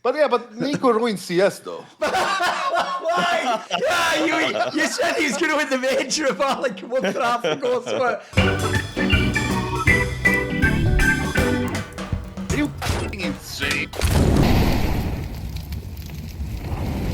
but NiKo ruined CS though. Why? Yeah, you said he was going to win the major about like a month and a half ago. So. Are you fucking insane?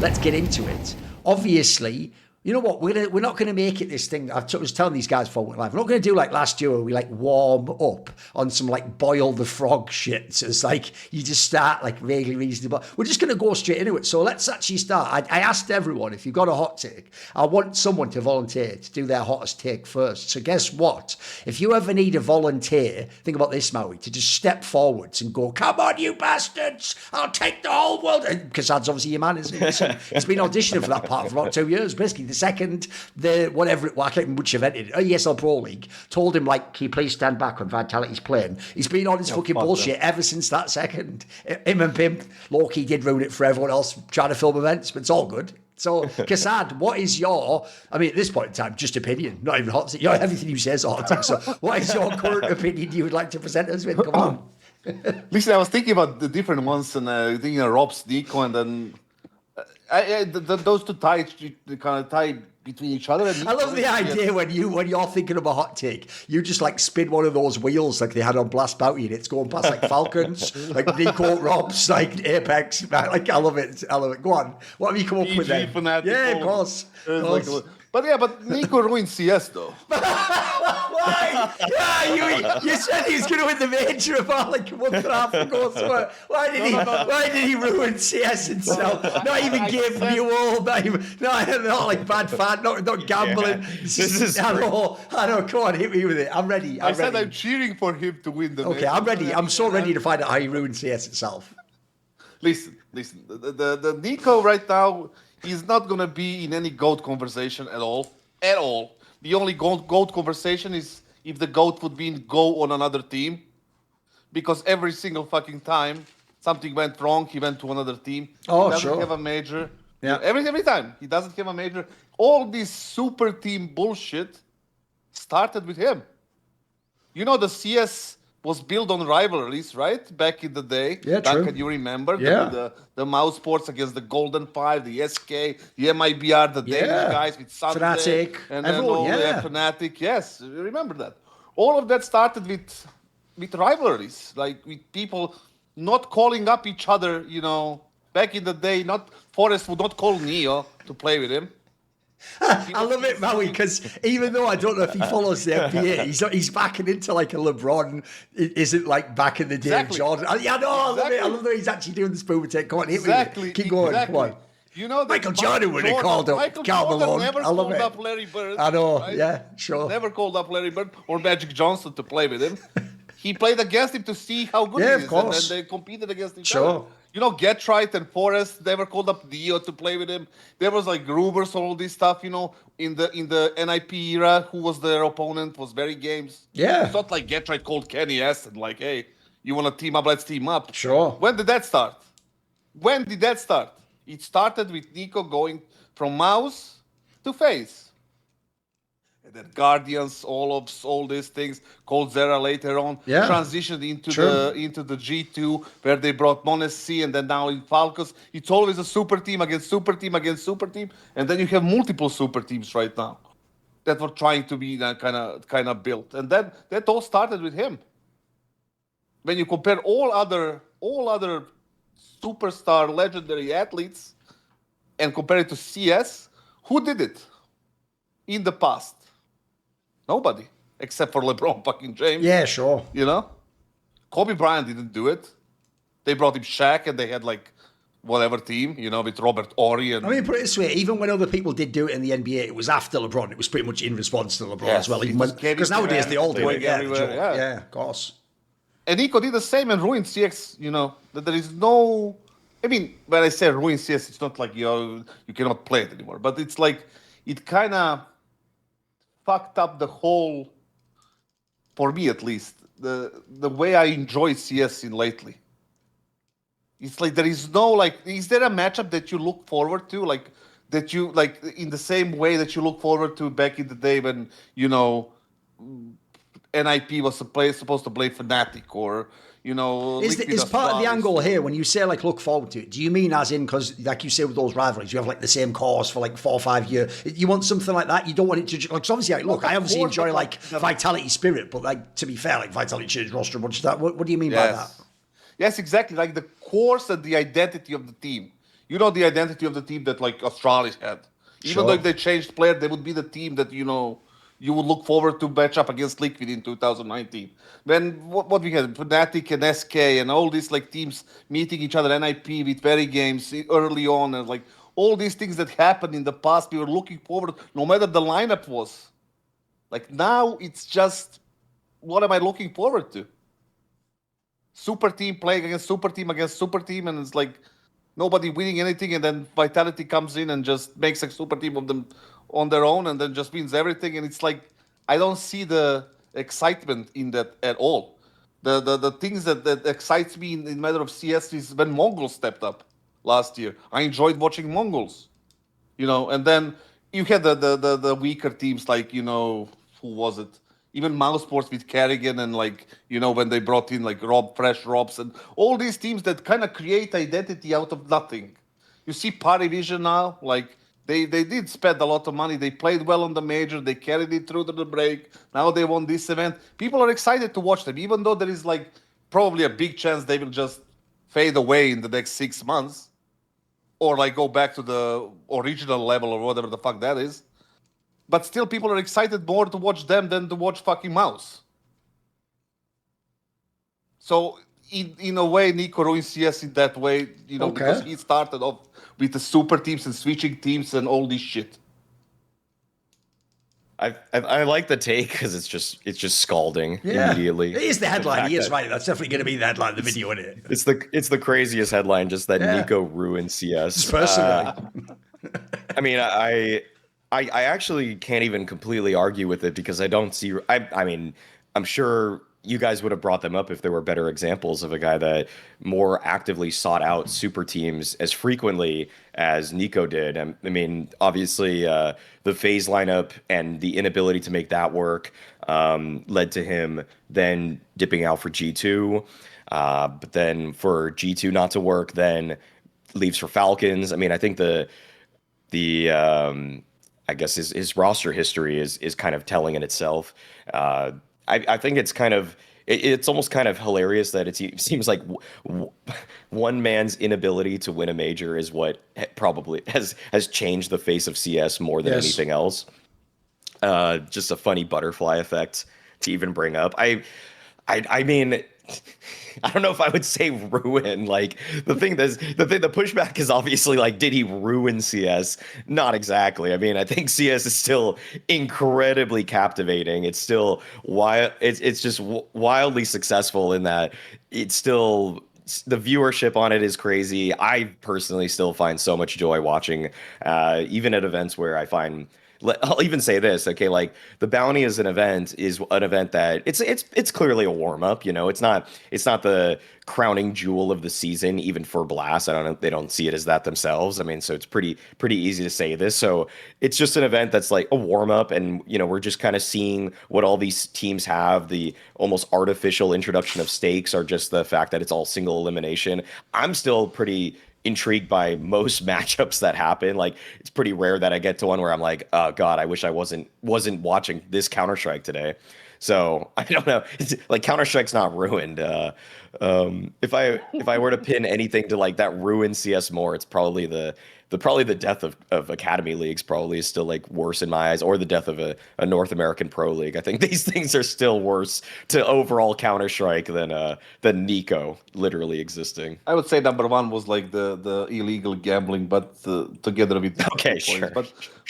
Let's get into it. Obviously, you know what? We're not going to make it this thing. I was telling these guys before we went live. We're not going to do like last year where we like warm up on some like boil the frog shit. So it's like you just start like vaguely reasonable. We're just going to go straight into it. So let's actually start. I asked everyone if you've got a hot take. I want someone to volunteer to do their hottest take first. So guess what? If you ever need a volunteer, think about this, Maui, to just step forwards and go, "Come on, you bastards! I'll take the whole world." Because that's obviously your man, isn't it? So he's been auditioning for that part for about 2 years, basically. The second, whatever, I can't remember which event it is, ESL Pro League, told him, like, can you please stand back when Vitality's playing? He's been on his fucking bullshit ever since that second. Him and Pimp, low-key did ruin it for everyone else trying to film events, but it's all good. So, Kassad, what is your, I mean, at this point in time, just opinion, not even hot take. Everything you say is hot take. So, what is your current opinion you would like to present us with? Come on. Listen, I was thinking about the different ones and thinking of Rob's, NiKo, and then those two kind of tie between each other. And I love the idea when you're thinking of a hot take, you just like spin one of those wheels like they had on Blast Bounty and it's going past like Falcons, like NiKo, Rob's, like Apex. Like I love it. Go on. What have you come up with then? Yeah, of course. But NiKo ruined CS though. Why? Yeah, you said he was going to win the major about like a month and a half ago. So why did he ruin CS himself? Not even give me a wall. Not like bad fan. Not gambling. Yeah. I know. Come on, hit me with it. I'm ready. I said I'm cheering for him to win the major. Okay, I'm ready. I'm so ready to find out how he ruined CS itself. Listen. The NiKo right now. He's not going to be in any GOAT conversation at all. At all. The only GOAT conversation is if the GOAT would be in Go on another team. Because every single fucking time something went wrong, he went to another team. Oh, he doesn't have a major. Yeah. Every time. He doesn't have a major. All this super team bullshit started with him. You know, the CS was built on rivalries, right? Back in the day. Yeah, Duncan, true. you remember? Yeah. The Mauisnake against the Golden Five, the SK, the MIBR, the Danish guys with Sunday. Fnatic. And everyone, then Fnatic. Yes, you remember that. All of that started with rivalries, like with people not calling up each other, you know. Back in the day, Forrest would not call Neo to play with him. I love it, Maui, because even though I don't know if he follows the NBA, he's backing into like a LeBron isn't like back in the day of Jordan. I love it. I love that he's actually doing the spoon take. Come on, hit me. Keep going. Come on. You know, Michael Jordan would have called up Karl Malone. Never I love called it. up Larry Bird. I know. Right? Yeah, sure. Never called up Larry Bird or Magic Johnson to play with him. He played against him to see how good he is. Of course. And then they competed against each other. You know, Getright and Forrest, they were called up Dio to play with him. There was like rumors, all this stuff, you know, in the NIP era, who was their opponent, was very games. Yeah. It's not like Getright called Kenny S and like, hey, you want to team up, let's team up. Sure. When did that start? It started with NiKo going from mouse to FaZe. And then Guardians, all these things, called Zera later on, transitioned into the G2, where they brought Mauisnake, and then now in Falcons, it's always a super team against super team against super team, and then you have multiple super teams right now that were trying to be kind of built, and that all started with him. When you compare all other superstar legendary athletes and compare it to CS, who did it in the past? Nobody, except for LeBron fucking James. Yeah, sure. You know? Kobe Bryant didn't do it. They brought him Shaq, and they had, like, whatever team, you know, with Robert Horry. And... I mean, put it this way, even when other people did do it in the NBA, it was after LeBron. It was pretty much in response to LeBron as well. Because nowadays they all do it. Yeah, of course. And NiKo did the same and ruined CX, you know. That there is no... I mean, when I say ruined CS, it's not like you cannot play it anymore. But it's like, it kind of... fucked up the whole, for me at least, the way I enjoy CS in lately. It's like there is no, like, is there a matchup that you look forward to? Like, that you, like, in the same way that you look forward to back in the day when, you know, NIP was supposed to play Fnatic, or, Is part of the angle here when you say like look forward to it? Do you mean as in because like you say with those rivalries, you have like the same course for like 4 or 5 years? You want something like that? You don't want it to like obviously like, look. I obviously enjoy like Vitality Spirit, but like to be fair, like Vitality changed roster a bunch of that. What do you mean by that? Yes, exactly. Like the course and the identity of the team. The identity of the team that like Australia had. Even though if they changed player, they would be the team that you would look forward to match up against Liquid in 2019. Then what we had, Fnatic and SK and all these like teams meeting each other, NIP with very games early on, and like all these things that happened in the past, we were looking forward, no matter the lineup was. Like now, it's just, what am I looking forward to? Super team playing against super team, and it's like nobody winning anything, and then Vitality comes in and just makes a super team of them on their own and then just wins everything. And it's like, I don't see the excitement in that at all. The things that excites me in matter of CS is when Mongols stepped up last year. I enjoyed watching Mongols, and then you had the weaker teams like, who was it? Even Mausports with Kerrigan and like, when they brought in like Fresh Robs and all these teams that kind of create identity out of nothing. You see PARIVISION now, like, They did spend a lot of money. They played well on the major. They carried it through to the break. Now they won this event. People are excited to watch them, even though there is like probably a big chance they will just fade away in the next 6 months, or like go back to the original level or whatever the fuck that is. But still, people are excited more to watch them than to watch fucking Maus. So in a way, NiKo ruins CS in that way, because he started off with the super teams and switching teams and all this shit. I like the take because it's just scalding immediately. It is the headline. He is right. That's definitely going to be the headline of the video, isn't it? It's the craziest headline. Just that NiKo ruined CS. Personally, I mean, I actually can't even completely argue with it because I don't see. I mean, I'm sure you guys would have brought them up if there were better examples of a guy that more actively sought out super teams as frequently as NiKo did. I mean, obviously, the phase lineup and the inability to make that work led to him then dipping out for G2. But then for G2 not to work, then leaves for Falcons. I mean, I think the I guess his roster history is kind of telling in itself. I think it's kind of it's almost kind of hilarious that it seems like one man's inability to win a major is what probably has changed the face of CS more than anything else. Just a funny butterfly effect to even bring up. I mean, I don't know if I would say ruin. Like the pushback is obviously like, did he ruin CS? Not exactly. I mean, I think CS is still incredibly captivating. It's still it's just wildly successful in that it's still, the viewership on it is crazy. I personally still find so much joy watching, even at events where I find. I'll even say this, okay? Like the bounty is an event that it's clearly a warm up. It's not the crowning jewel of the season, even for Blast. I don't know, they don't see it as that themselves. I mean, so it's pretty easy to say this. So it's just an event that's like a warm up, and we're just kind of seeing what all these teams have. The almost artificial introduction of stakes are just the fact that it's all single elimination. I'm still pretty intrigued by most matchups that happen. Like it's pretty rare that I get to one where I'm like, oh god, I wish I wasn't watching this Counter-Strike today. So I don't know. It's, like Counter-Strike's not ruined. If I were to pin anything to like that ruin CS more, it's probably the death of Academy Leagues probably is still like worse in my eyes, or the death of a North American Pro League. I think these things are still worse to overall Counter-Strike than NiKo literally existing. I would say number one was like the illegal gambling, but together with sure.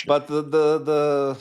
But the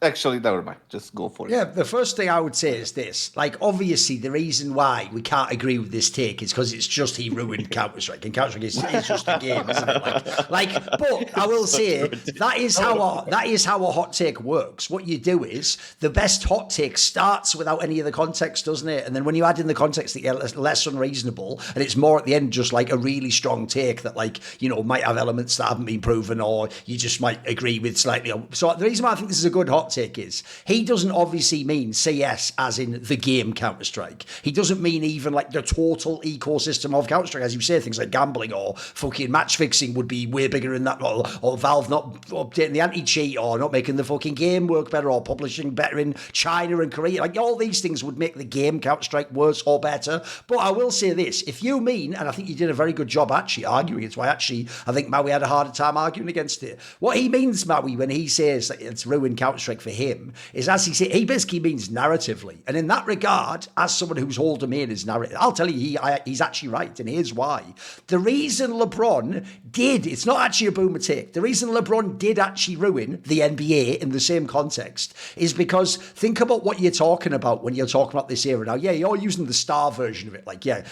actually, never mind. Just go for it. Yeah, the first thing I would say is this. Like, obviously, the reason why we can't agree with this take is because it's just he ruined Counter-Strike. And Counter-Strike is just a game, isn't it? But I will say, that is how a hot take works. What you do is, the best hot take starts without any of the context, doesn't it? And then when you add in the context that you're less unreasonable, and it's more at the end just like a really strong take that might have elements that haven't been proven, or you just might agree with slightly. So the reason why I think this is a good hot hot take is, he doesn't obviously mean CS as in the game Counter-Strike. He doesn't mean even like the total ecosystem of Counter-Strike. As you say, things like gambling or fucking match fixing would be way bigger in that, or Valve not updating the anti-cheat, or not making the fucking game work better, or publishing better in China and Korea. Like, all these things would make the game Counter-Strike worse or better. But I will say this, if you mean, and I think you did a very good job actually arguing, it's why actually I think Maui had a harder time arguing against it. What he means, Maui, when he says that it's ruined Counter-Strike for him, is, as he said, he basically means narratively. And in that regard, as someone whose whole domain is narrative, I'll tell you, he's actually right, and here's why. The reason LeBron did, it's not actually a boomer take, the reason LeBron did actually ruin the NBA in the same context is because think about what you're talking about when you're talking about this era. Now, yeah, you're using the star version of it, like, yeah,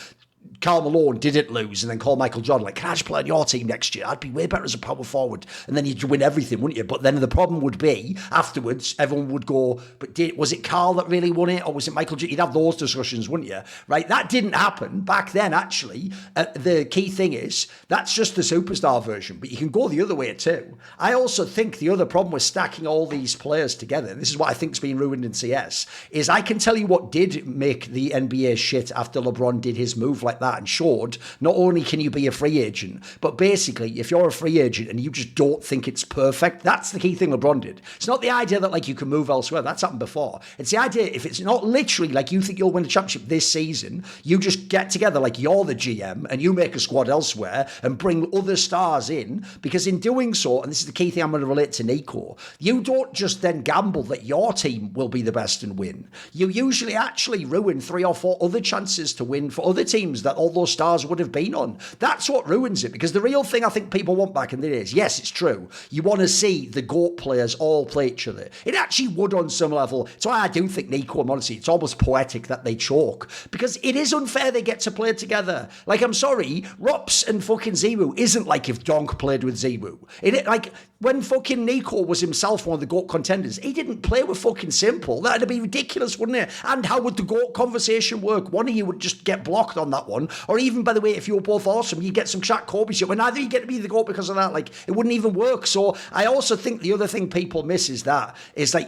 Karl Malone didn't lose and then call Michael Jordan, like, can I just play on your team next year? I'd be way better as a power forward. And then you'd win everything, wouldn't you? But then the problem would be, afterwards, everyone would go, but was it Karl that really won it? Or was it Michael Jordan? You'd have those discussions, wouldn't you? Right? That didn't happen back then, actually. The key thing is, that's just the superstar version, but you can go the other way too. I also think the other problem with stacking all these players together, and this is what I think's been ruined in CS, is I can tell you what did make the NBA shit after LeBron did his move like that and showed not only can you be a free agent, but basically if you're a free agent and you just don't think it's perfect, that's the key thing LeBron did. It's not the idea that like you can move elsewhere, that's happened before. It's the idea if it's not literally like you think you'll win a championship this season, you just get together like you're the GM and you make a squad elsewhere and bring other stars in, because in doing so, and this is the key thing I'm going to relate to NiKo, you don't just then gamble that your team will be the best and win. You usually actually ruin 3 or 4 other chances to win for other teams that all those stars would have been on. That's what ruins it, because the real thing I think people want back in the days, yes, it's true, you want to see the GOAT players all play each other. It actually would on some level. That's why I do think NiKo and Modesty, it's almost poetic that they choke, because it is unfair they get to play together. Like, I'm sorry, Rops and fucking Zero isn't like if Donk played with Zero. Like, when fucking NiKo was himself one of the GOAT contenders, he didn't play with fucking Simple. That'd be ridiculous, wouldn't it? And how would the GOAT conversation work? One of you would just get blocked on that one. Or even, by the way, if you were both awesome, you get some Shaq Kobe shit. When neither you get to be the GOAT because of that. Like, it wouldn't even work. So I also think the other thing people miss is that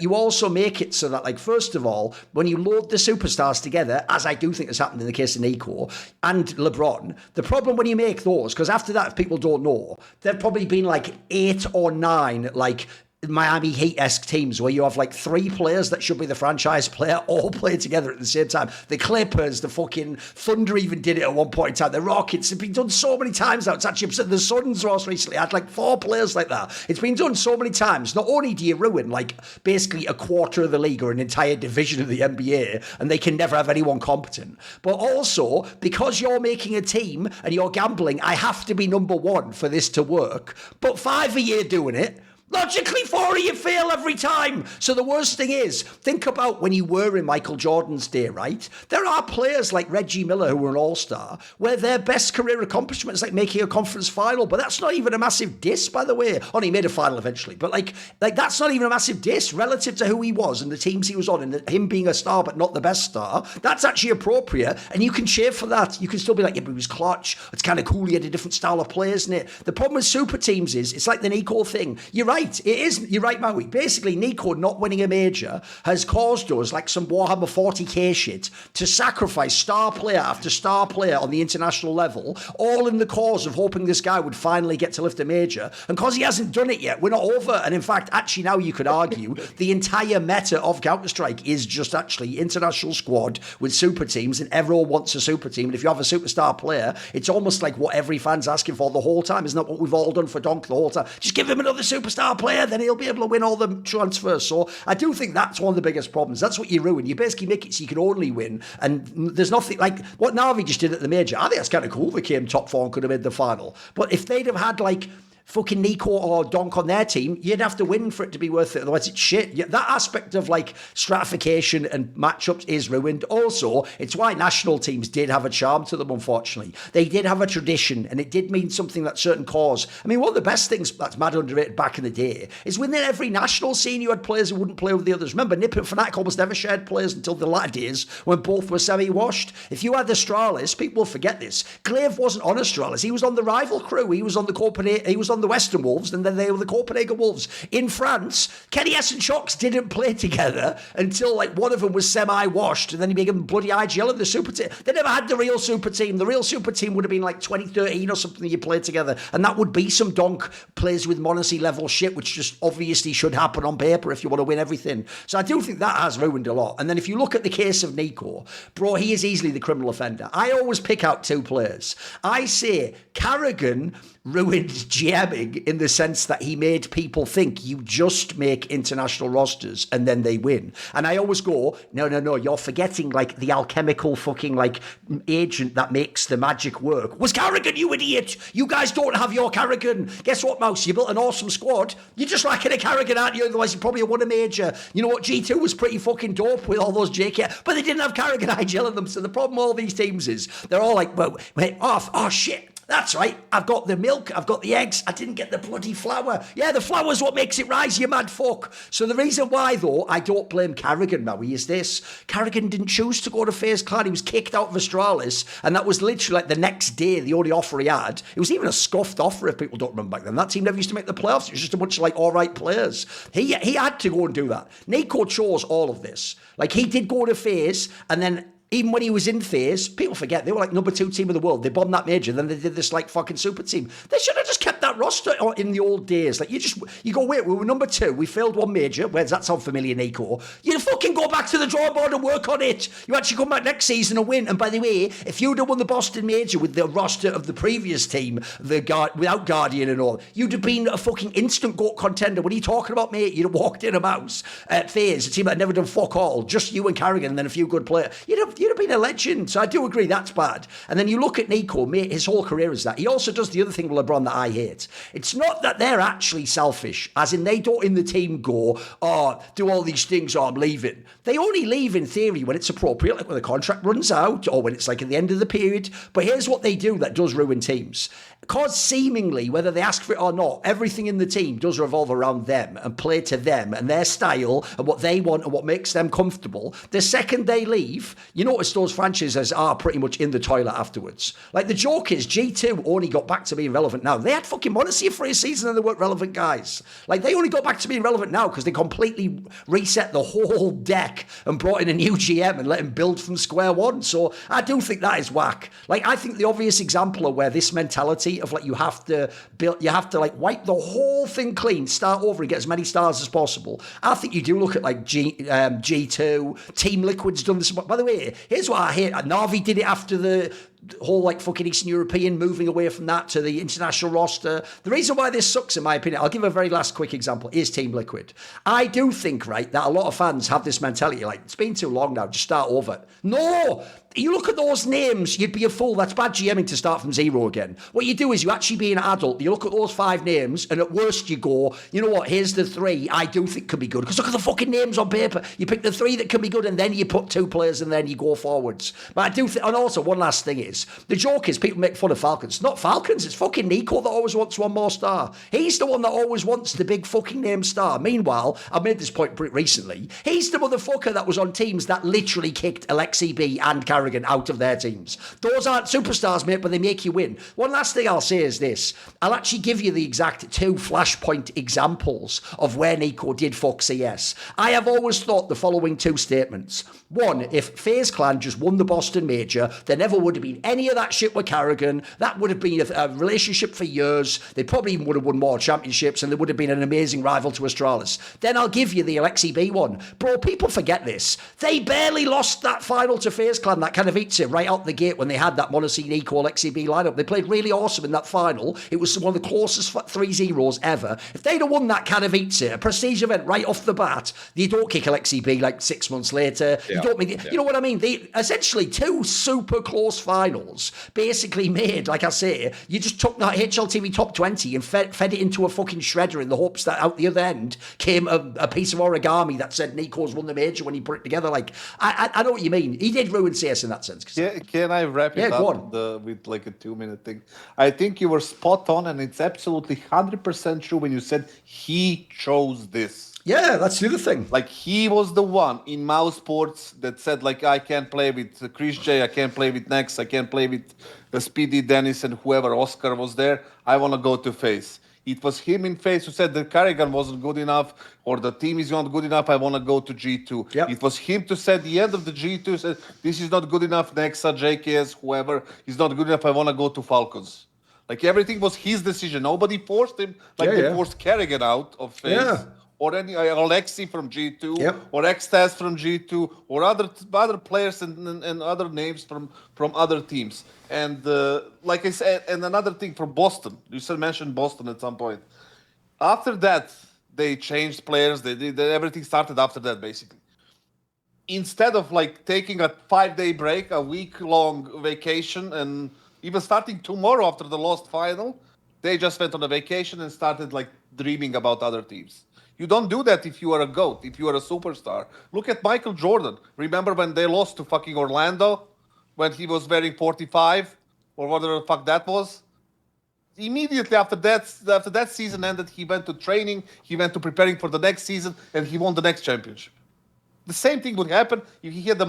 you also make it so that, like, first of all, when you load the superstars together, as I do think has happened in the case of NiKo and LeBron, the problem when you make those, because after that, if people don't know, there've probably been like 8 or 9, like, Miami Heat-esque teams where you have like 3 players that should be the franchise player all play together at the same time. The Clippers, the fucking Thunder even did it at one point in time. The Rockets have been done so many times now. It's actually upset. The Suns most recently had like 4 players like that. It's been done so many times. Not only do you ruin like basically a quarter of the league or an entire division of the NBA and they can never have anyone competent, but also because you're making a team and you're gambling, I have to be number 1 for this to work. But 5 a year doing it, logically, 4 of you fail every time. So the worst thing is, think about when you were in Michael Jordan's day, right? There are players like Reggie Miller who were an all-star where their best career accomplishment is like making a conference final, but that's not even a massive diss, by the way. Oh, he made a final eventually, but like that's not even a massive diss relative to who he was and the teams he was on and him being a star but not the best star. That's actually appropriate, and you can cheer for that. You can still be like, yeah, but he was clutch. It's kind of cool. He had a different style of play, isn't it? The problem with super teams is, it's like the NiKo thing. You're right. It is. You're right, Maui. Basically, NiKo not winning a major has caused us, like some Warhammer 40k shit, to sacrifice star player after star player on the international level, all in the cause of hoping this guy would finally get to lift a major. And because he hasn't done it yet, we're not over. And in fact, actually now you could argue the entire meta of Counter-Strike is just actually international squad with super teams, and everyone wants a super team. And if you have a superstar player, it's almost like what every fan's asking for the whole time. Isn't that what we've all done for Donk the whole time? Just give him another superstar player, then he'll be able to win all the transfers. So I do think that's one of the biggest problems. That's what you ruin. You basically make it so you can only win, and there's nothing like what Na'Vi just did at the major. I think that's kind of cool. They came top 4 and could have made the final. But if they'd have had like fucking NiKo or Donk on their team, you'd have to win for it to be worth it. Otherwise, it's shit. Yeah, that aspect of like stratification and matchups is ruined. Also, it's why national teams did have a charm to them, unfortunately. They did have a tradition, and it did mean something that certain cause. I mean, one of the best things that's mad underrated back in the day is within every national scene, you had players who wouldn't play with the others. Remember, Nip and Fnatic almost never shared players until the latter days when both were semi-washed. If you had Astralis, people will forget this. Glaive wasn't on Astralis. He was on the rival crew. He was on the Copenhagen. He was on on the Western Wolves, and then they were the Copenhagen Wolves. In France, Kenny S and Shocks didn't play together until like one of them was semi-washed, and then he became bloody IGL in the super team. They never had the real super team. The real super team would have been like 2013 or something that you played together, and that would be some donk plays with Monacy level shit, which just obviously should happen on paper if you want to win everything. So I do think that has ruined a lot. And then if you look at the case of NiKo, bro, he is easily the criminal offender. I always pick out two players. I say Carrigan ruined GMing in the sense that he made people think you just make international rosters and then they win. And I always go, no, you're forgetting like the alchemical fucking like agent that makes the magic work. Was Carrigan, you idiot? You guys don't have your Carrigan. Guess what, Mouse? You built an awesome squad. You're just lacking a Carrigan, aren't you? Otherwise you probably won a major. You know what? G2 was pretty fucking dope with all those JK, but they didn't have Carrigan IGL in them. So the problem with all these teams is they're all like, well, wait, oh shit. That's right. I've got the milk. I've got the eggs. I didn't get the bloody flour. Yeah, the flour's what makes it rise, you mad fuck. So the reason why, though, I don't blame Carrigan, Maui, is this. Carrigan didn't choose to go to FaZe Clan. He was kicked out of Astralis, and that was literally like the next day, the only offer he had. It was even a scuffed offer, if people don't remember back then. That team never used to make the playoffs. It was just a bunch of, like, all right players. He had to go and do that. NiKo chose all of this. Like, he did go to FaZe, and then even when he was in FaZe, people forget, they were like number 2 team of the world. They bombed that major, then they did this like fucking super team. They should have just kept that roster in the old days. Like you go, wait, we were number 2, we failed one major. Where does that sound familiar, NiKo? You fucking go back to the drawing board and work on it. You actually come back next season and win. And by the way, if you'd have won the Boston major with the roster of the previous team, without Guardian and all, you'd have been a fucking instant GOAT contender. What are you talking about, mate? You'd have walked in a mouse at FaZe, a team that had never done fuck all, just you and Carrigan and then a few good players. You'd have been a legend. So I do agree that's bad. And then you look at NiKo, mate, his whole career is that. He also does the other thing with LeBron that I hate. It's not that they're actually selfish, as in they don't in the team go, oh, do all these things, oh, I'm leaving. They only leave in theory when it's appropriate, like when the contract runs out or when it's like at the end of the period. But here's what they do that does ruin teams. Because seemingly, whether they ask for it or not, everything in the team does revolve around them and play to them and their style and what they want and what makes them comfortable. The second they leave, you notice those franchises are pretty much in the toilet afterwards. Like the joke is, G2 only got back to being relevant now. They had fucking Monacy for a season and they weren't relevant guys. Like they only got back to being relevant now because they completely reset the whole deck and brought in a new GM and let him build from square one. So I do think that is whack. Like I think the obvious example of where this mentality of like you have to like wipe the whole thing clean, start over and get as many stars as possible. I think you do look at like G2, Team Liquid's done this. By the way, here's what I hate. Na'Vi did it after the whole like fucking Eastern European moving away from that to the international roster. The reason why this sucks, in my opinion, I'll give a very last quick example, is Team Liquid. I do think, right, that a lot of fans have this mentality, like, it's been too long now, just start over. No! You look at those names, you'd be a fool. That's bad GMing to start from zero again. What you do is you actually be an adult. You look at those 5 names, and at worst you go, you know what, here's the 3 I do think could be good. Because look at the fucking names on paper. You pick the 3 that can be good, and then you put 2 players, and then you go forwards. But I do think, and also one last thing is, the joke is people make fun of Falcons. It's not Falcons, it's fucking NiKo that always wants one more star. He's the one that always wants the big fucking name star. Meanwhile, I made this point pretty recently, he's the motherfucker that was on teams that literally kicked Alexi B and Carrigan out of their teams. Those aren't superstars, mate, but they make you win. One last thing I'll say is this. I'll actually give you the exact 2 flashpoint examples of where NiKo did fuck CS. I have always thought the following 2 statements. 1, if FaZe Clan just won the Boston Major, there never would have been any of that shit with Carrigan. That would have been a relationship for years. They probably even would have won more championships and they would have been an amazing rival to Astralis. Then I'll give you the Alexi B one. Bro, people forget this. They barely lost that final to FaZe Clan, that kind of eats it right out the gate when they had that Monacy, NiKo, Alexi B lineup. They played really awesome in that final. It was one of the closest 3-0s ever. If they'd have won that kind of eats it, a prestige event right off the bat, you don't kick Alexi B like 6 months later. Yeah. You know what I mean? They essentially 2 super close finals basically made, like I say, you just took that HLTV top 20 and fed it into a fucking shredder in the hopes that out the other end came a piece of origami that said NiKo's won the major when he put it together. Like, I know what you mean. He did ruin CS in that sense. Can I wrap it up with like a 2-minute thing? I think you were spot on, and it's absolutely 100% true when you said he chose this. Yeah, that's the other thing. Like, he was the one in Mouse Sports that said, like, I can't play with Chris J, I can't play with Nex, I can't play with Speedy, Dennis, and whoever, Oscar was there. I want to go to FaZe. It was him in face who said the Carrigan wasn't good enough or the team is not good enough. I want to go to G2. Yep. It was him to say at the end of the G2 said, this is not good enough. Nexa, JKS, whoever is not good enough. I want to go to Falcons. Like everything was his decision. Nobody forced him. Like they forced Carrigan out of FaZe. Yeah. Or any Alexi from G2, Yep. or Xtaz from G2, or other players and other names from other teams. And like I said, and another thing for Boston, you mentioned Boston at some point. After that, they changed players. Everything started after that, basically. Instead of like taking a 5-day break, a week-long vacation, and even starting tomorrow after the lost final, they just went on a vacation and started like dreaming about other teams. You don't do that if you are a GOAT, if you are a superstar. Look at Michael Jordan. Remember when they lost to fucking Orlando? When he was wearing 45? Or whatever the fuck that was? Immediately after that season ended, he went to training, he went to preparing for the next season, and he won the next championship. The same thing would happen if he had the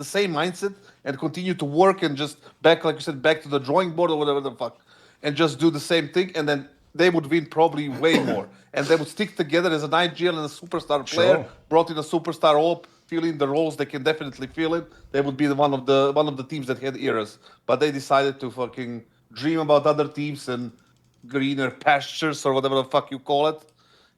same mindset, and continue to work and just back, like you said, back to the drawing board or whatever the fuck, and just do the same thing, and then they would win probably way more. And they would stick together as an IGL and a superstar player, brought in a superstar op, fill in the roles they can definitely fill in. They would be one of the teams that had eras. But they decided to fucking dream about other teams and greener pastures or whatever the fuck you call it,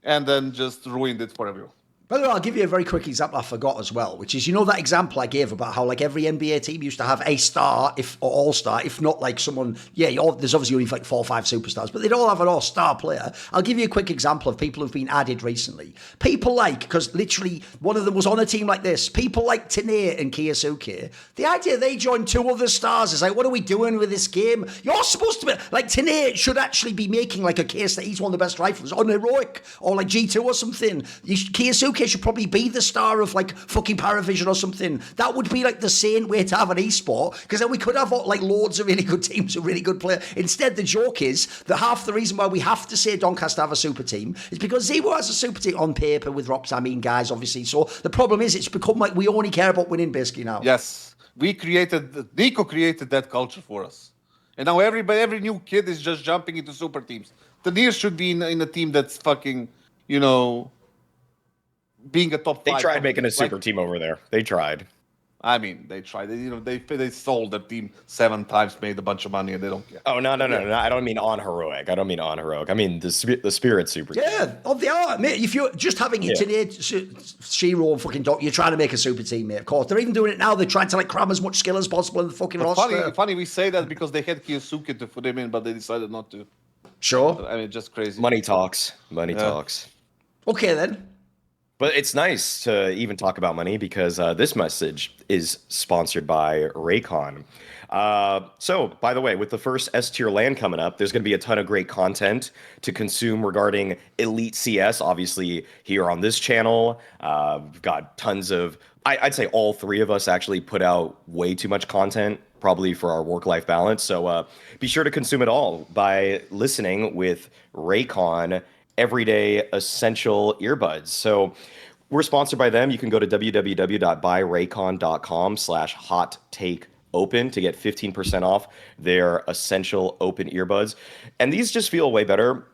and then just ruined it for everyone. By the way, I'll give you a very quick example I forgot as well, which is, you know, that example I gave about how like every NBA team used to have a star, or all-star, if not like someone, there's obviously only like 4 or 5 superstars, but they'd all have an all-star player. I'll give you a quick example of people who've been added recently. People like, because literally one of them was on a team like this, people like Tane and Kiyosuke, the idea they joined 2 other stars is like, what are we doing with this game? You're supposed to be, like Tane should actually be making like a case that he's one of the best riflers on Heroic, or like G2 or something. Kiyosuke should probably be the star of like fucking PARIVISION or something. That would be like the sane way to have an esport, because then we could have like loads of really good teams and really good players. Instead, the joke is that half the reason why we have to say Donk has to have a super team is because Zero has a super team on paper with Roxamine guys, obviously. So the problem is it's become like we only care about winning basically now. Yes, NiKo created that culture for us. And now every new kid is just jumping into super teams. The Nears should be in a team that's fucking, being a top 5. They tried making a super team over there. They tried. I mean, they tried. They sold their team 7 times, made a bunch of money, and they don't care. Oh, no. I don't mean on Heroic. I mean the Spirit super team. Yeah, they are, mate. If you're just having it today, Shiro and fucking Doc, you're trying to make a super team, mate. Of course, they're even doing it now. They're trying to like cram as much skill as possible in the fucking roster. Funny we say that because they had Kiyosuke to put him in, but they decided not to. Sure. I mean, just crazy. Money talks. Okay, then. But it's nice to even talk about money because this message is sponsored by Raycon. So, by the way, with the first S-tier LAN coming up, there's going to be a ton of great content to consume regarding Elite CS, obviously, here on this channel. We've got tons of... I'd say all 3 of us actually put out way too much content, probably for our work-life balance. So be sure to consume it all by listening with Raycon everyday essential earbuds. So we're sponsored by them. You can go to www.buyraycon.com/hot-take-open to get 15% off their essential open earbuds. And these just feel way better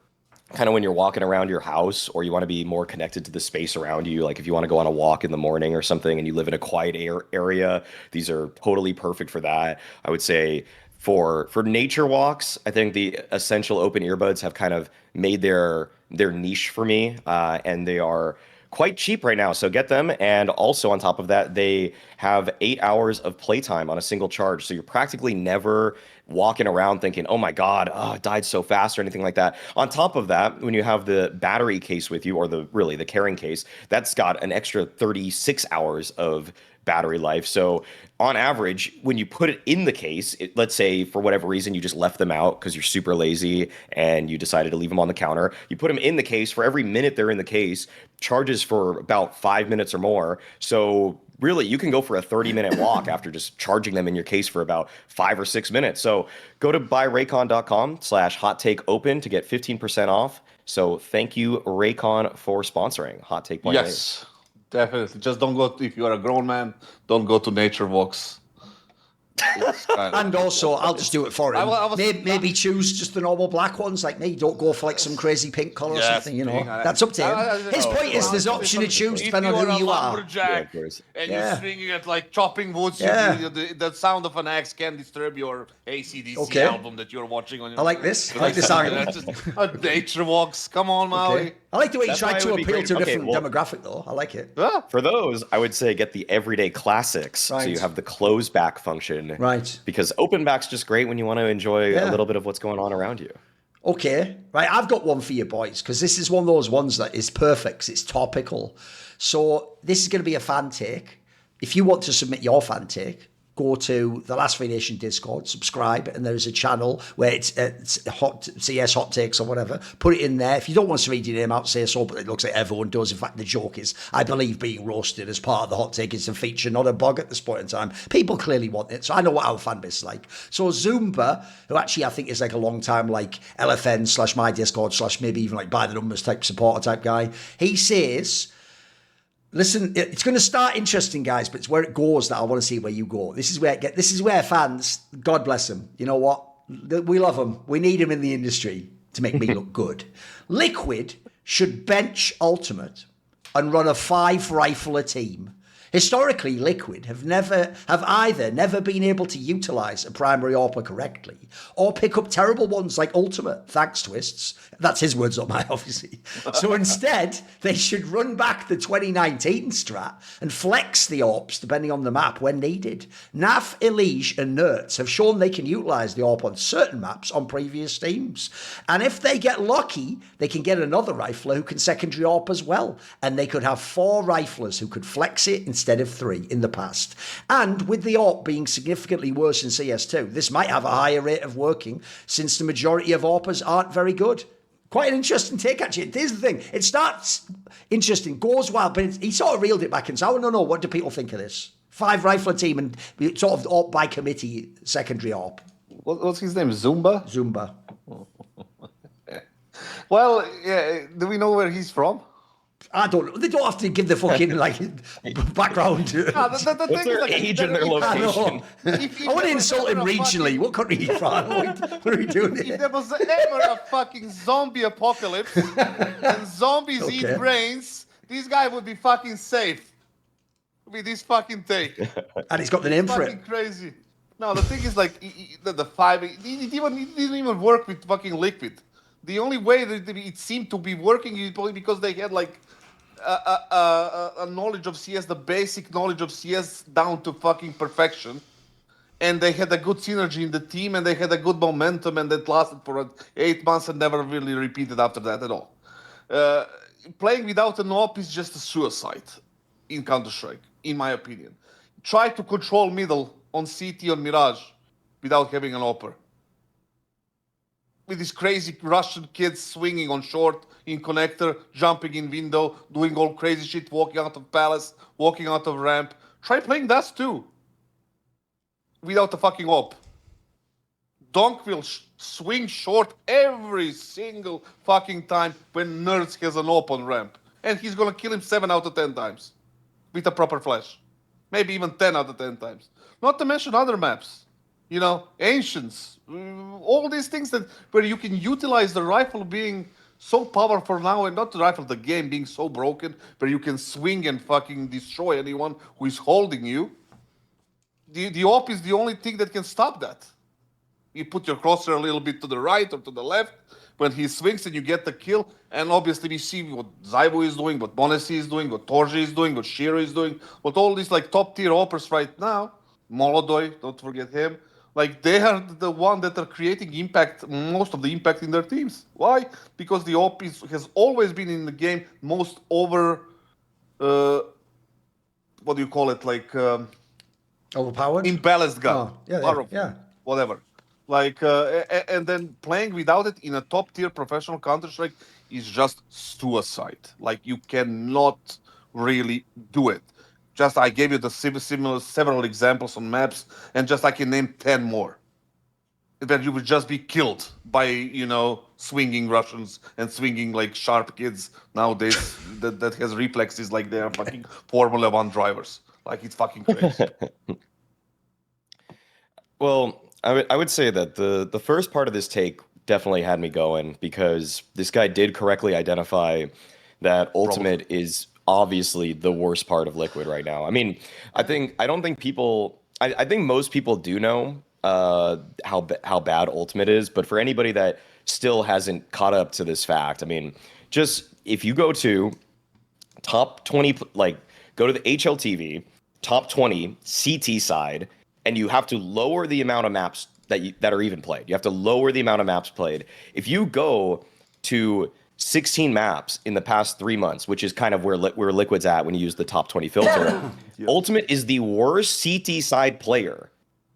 kind of when you're walking around your house, or you want to be more connected to the space around you. Like if you want to go on a walk in the morning or something and you live in a quiet area, these are totally perfect for that. I would say for nature walks, I think the essential open earbuds have kind of made their niche for me, and they are quite cheap right now, so get them. And also on top of that, they have 8 hours of playtime on a single charge, so you're practically never walking around thinking, oh my god, it died so fast or anything like that. On top of that, when you have the battery case with you, or the carrying case, that's got an extra 36 hours of battery life. So on average, when you put it in the case, let's say for whatever reason you just left them out because you're super lazy and you decided to leave them on the counter, you put them in the case. For every minute they're in the case, charges for about 5 minutes or more. So really, you can go for a 30-minute walk after just charging them in your case for about 5 or 6 minutes. So go to buyraycon.com/hot-take-open to get 15% off. So thank you, Raycon, for sponsoring Hot Take Point. Yes. Definitely. Just don't go, if you are a grown man, don't go to nature walks. And also, I'll just do it for him. Maybe choose just the normal black ones like me. Don't go for like some crazy pink colour or something, you know. That's up to him. His point is there's option to choose depending on who you are. Lumberjack and you're swinging at like chopping woods, the sound of an axe can disturb your AC/DC album that you're watching on your... I like this. I like this argument. Nature walks. Come on, Maui. Okay. I like the way you tried to appeal to a different demographic, though. I like it. For those, I would say get the everyday classics. Right. So you have the close back function. Right. Because open back's just great when you want to enjoy a little bit of what's going on around you. Okay. Right. I've got one for you boys because this is one of those ones that is perfect. It's topical. So this is going to be a fan take. If you want to submit your fan take, go to the Last Free Nation Discord, subscribe, and there's a channel where it's hot CS hot takes or whatever. Put it in there. If you don't want us to read your name out, say so, but it looks like everyone does. In fact, the joke is, I believe being roasted as part of the hot take is a feature, not a bug at this point in time. People clearly want it, so I know what our fan base is like. So Zumba, who actually I think is like a long time like LFN / my Discord / maybe even like by the numbers type supporter type guy, he says... Listen, it's going to start interesting, guys, but it's where it goes that I want to see where you go. This is where fans, God bless them, you know what? We love them. We need them in the industry to make me look good. Liquid should bench Ultimate and run a 5-rifler team. Historically, Liquid have either never been able to utilise a primary AWPer correctly or pick up terrible ones like Ultimate, thanks Twists. That's his words, not mine, obviously. So instead, they should run back the 2019 strat and flex the AWPs depending on the map when needed. NAF, Elige and Nerds have shown they can utilise the AWP on certain maps on previous teams. And if they get lucky, they can get another rifler who can secondary AWP as well. And they could have 4 riflers who could flex it instead of 3 in the past. And with the AWP being significantly worse in CS2, this might have a higher rate of working since the majority of AWPers aren't very good. Quite an interesting take, actually. Here's the thing. It starts interesting, goes wild, but he sort of reeled it back and said, I want to know, what do people think of this? 5-rifler team and sort of AWP by committee secondary AWP. What's his name? Zumba? Zumba. Well, yeah, do we know where he's from? I don't know. They don't have to give the fucking like background. The What's their age and their location? I want to insult him regionally. What country are you from? What are we doing here? If there was ever a fucking zombie apocalypse and zombies eat brains, this guy would be fucking safe with this fucking take. And he's got the name for it. Fucking crazy. No, the thing is like the 5. It didn't even work with fucking Liquid. The only way that it seemed to be working is probably because they had like a knowledge of CS, the basic knowledge of CS down to fucking perfection. And they had a good synergy in the team and they had a good momentum and that lasted for 8 months and never really repeated after that at all. Playing without an AWP is just a suicide in Counter-Strike, in my opinion. Try to control middle on CT on Mirage without having an AWPer. With these crazy Russian kids swinging on short, in connector, jumping in window, doing all crazy shit, walking out of palace, walking out of ramp. Try playing that too. Without a fucking AWP. Donk will swing short every single fucking time when Nerds has an AWP on ramp. And he's gonna kill him 7 out of 10 times. With a proper flash. Maybe even 10 out of 10 times. Not to mention other maps. You know, Ancients, all these things that where you can utilize the rifle being so powerful now, and not the rifle, the game being so broken, where you can swing and fucking destroy anyone who is holding you. The AWP is the only thing that can stop that. You put your crosshair a little bit to the right or to the left when he swings and you get the kill. And obviously we see what Zybo is doing, what Bonesi is doing, what Torji is doing, what Shiro is doing, what all these like top tier AWPers right now. Molodoy, don't forget him. Like, they are the one that are creating impact, most of the impact in their teams. Why? Because the AWP has always been in the game most over, what do you call it? Like, overpowered? Imbalanced gun. Oh, yeah, powerful, yeah. Whatever. Like, and then playing without it in a top tier professional Counter-Strike is just suicide. Like, you cannot really do it. Just I gave you the several examples on maps, and just I can name 10 more. That you would just be killed by, you know, swinging Russians and swinging like sharp kids nowadays that has reflexes like they're fucking Formula 1 drivers. Like, it's fucking crazy. Well, I would say that the first part of this take definitely had me going because this guy did correctly identify that Ultimate is obviously the worst part of Liquid right now. I mean, I don't think people I think most people do know how bad Ultimate is, but for anybody that still hasn't caught up to this fact, I mean, just if you go to top 20, like go to the HLTV top 20 CT side, and you have to lower the amount of maps that are even played. You have to lower the amount of maps played. If you go to 16 maps in the past 3 months, which is kind of where Liquid's at when you use the top 20 filter, yeah. Ultimate is the worst CT side player,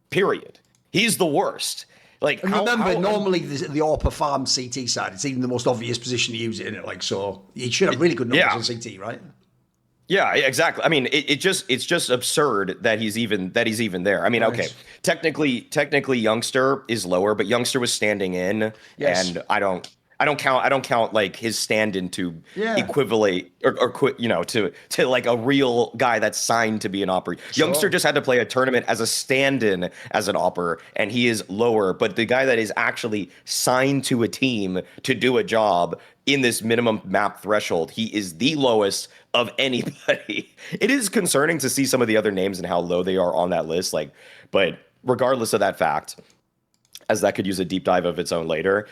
period. He's the worst. Like, and remember, normally the AWP farm CT side, it's even the most obvious position to use it in it. Like, so he should have really good numbers on CT, right? Yeah, exactly. I mean, it's just absurd that he's even there. I mean, okay, technically Youngster is lower, but Youngster was standing in, and I don't count like his stand-in to equivalent or to like a real guy that's signed to be an operator. Sure. Youngster just had to play a tournament as a stand-in as an operator, and he is lower. But the guy that is actually signed to a team to do a job in this minimum map threshold, he is the lowest of anybody. It is concerning to see some of the other names and how low they are on that list. Like, but regardless of that fact, as that could use a deep dive of its own later,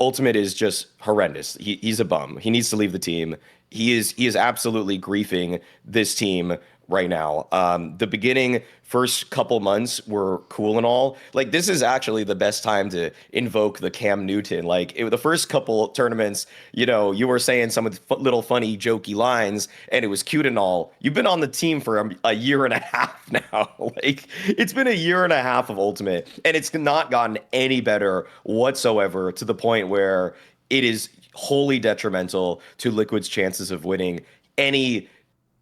Ultimate is just horrendous. He's a bum. He needs to leave the team. He is absolutely griefing this team right now. The first couple months were cool and all. Like, this is actually the best time to invoke the Cam Newton. Like, the first couple tournaments, you were saying some of the little funny, jokey lines, and it was cute and all. You've been on the team for a year and a half now. Like, it's been a year and a half of Ultimate, and it's not gotten any better whatsoever, to the point where it is wholly detrimental to Liquid's chances of winning any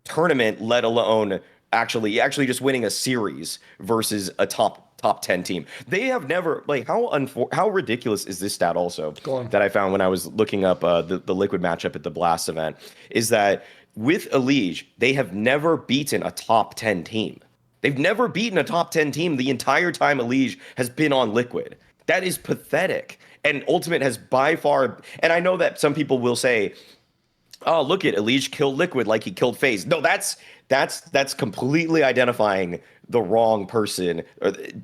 tournament, let alone actually just winning a series versus a top 10 team. They have never, like, how ridiculous is this stat also that I found when I was looking up the Liquid matchup at the Blast event, is that with Elige, they have never beaten a top 10 team. They've never beaten a top 10 team the entire time Elige has been on Liquid. That is pathetic. And Ultimate has by far, and I know that some people will say, oh, look at Elige killed Liquid like he killed FaZe. No, that's completely identifying the wrong person.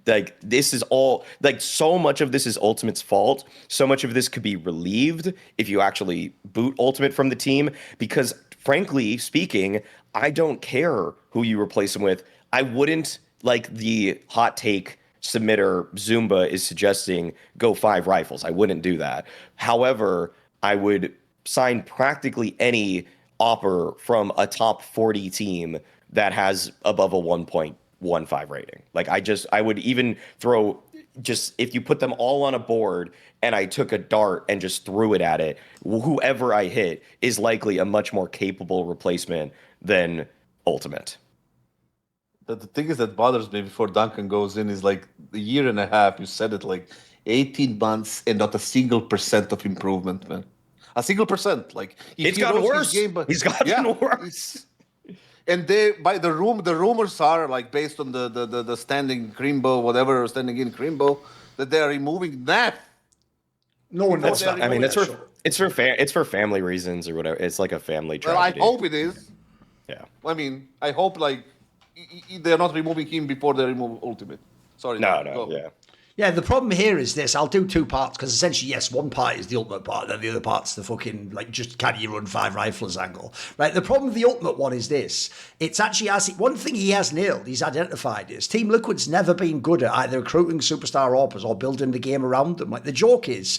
Like, this is all, like, so much of this is Ultimate's fault. So much of this could be relieved if you actually boot Ultimate from the team, because frankly speaking, I don't care who you replace him with. I wouldn't, like the hot take submitter Zumba is suggesting, go 5 rifles. I wouldn't do that. However, I would sign practically any opper from a top 40 team that has above a 1.15 rating. Like, I would even throw, just if you put them all on a board and I took a dart and just threw it at it, whoever I hit is likely a much more capable replacement than Ultimate. The thing is that bothers me before Duncan goes in is, like, the year and a half, you said it, like 18 months and not a single % of improvement, man. A single %. Like, it's gotten worse. He's gotten worse. And the rumors are, like, based on the standing Crimbo, whatever standing in Crimbo, that they are removing that. No one knows that. I mean, it's for family reasons or whatever. It's like a family tragedy. Well, I hope it is. Yeah. I mean, I hope, like, they're not removing him before they remove Ultimate. Sorry. No, yeah. Yeah, the problem here is this. I'll do 2 parts, because essentially, yes, one part is the Ultimate part, and then the other part's the fucking, like, just can you run 5 rifles angle. Right? The problem with the Ultimate one is this. It's actually, one thing he has nailed, he's identified, is Team Liquid's never been good at either recruiting superstar AWPers or building the game around them. Like, the joke is,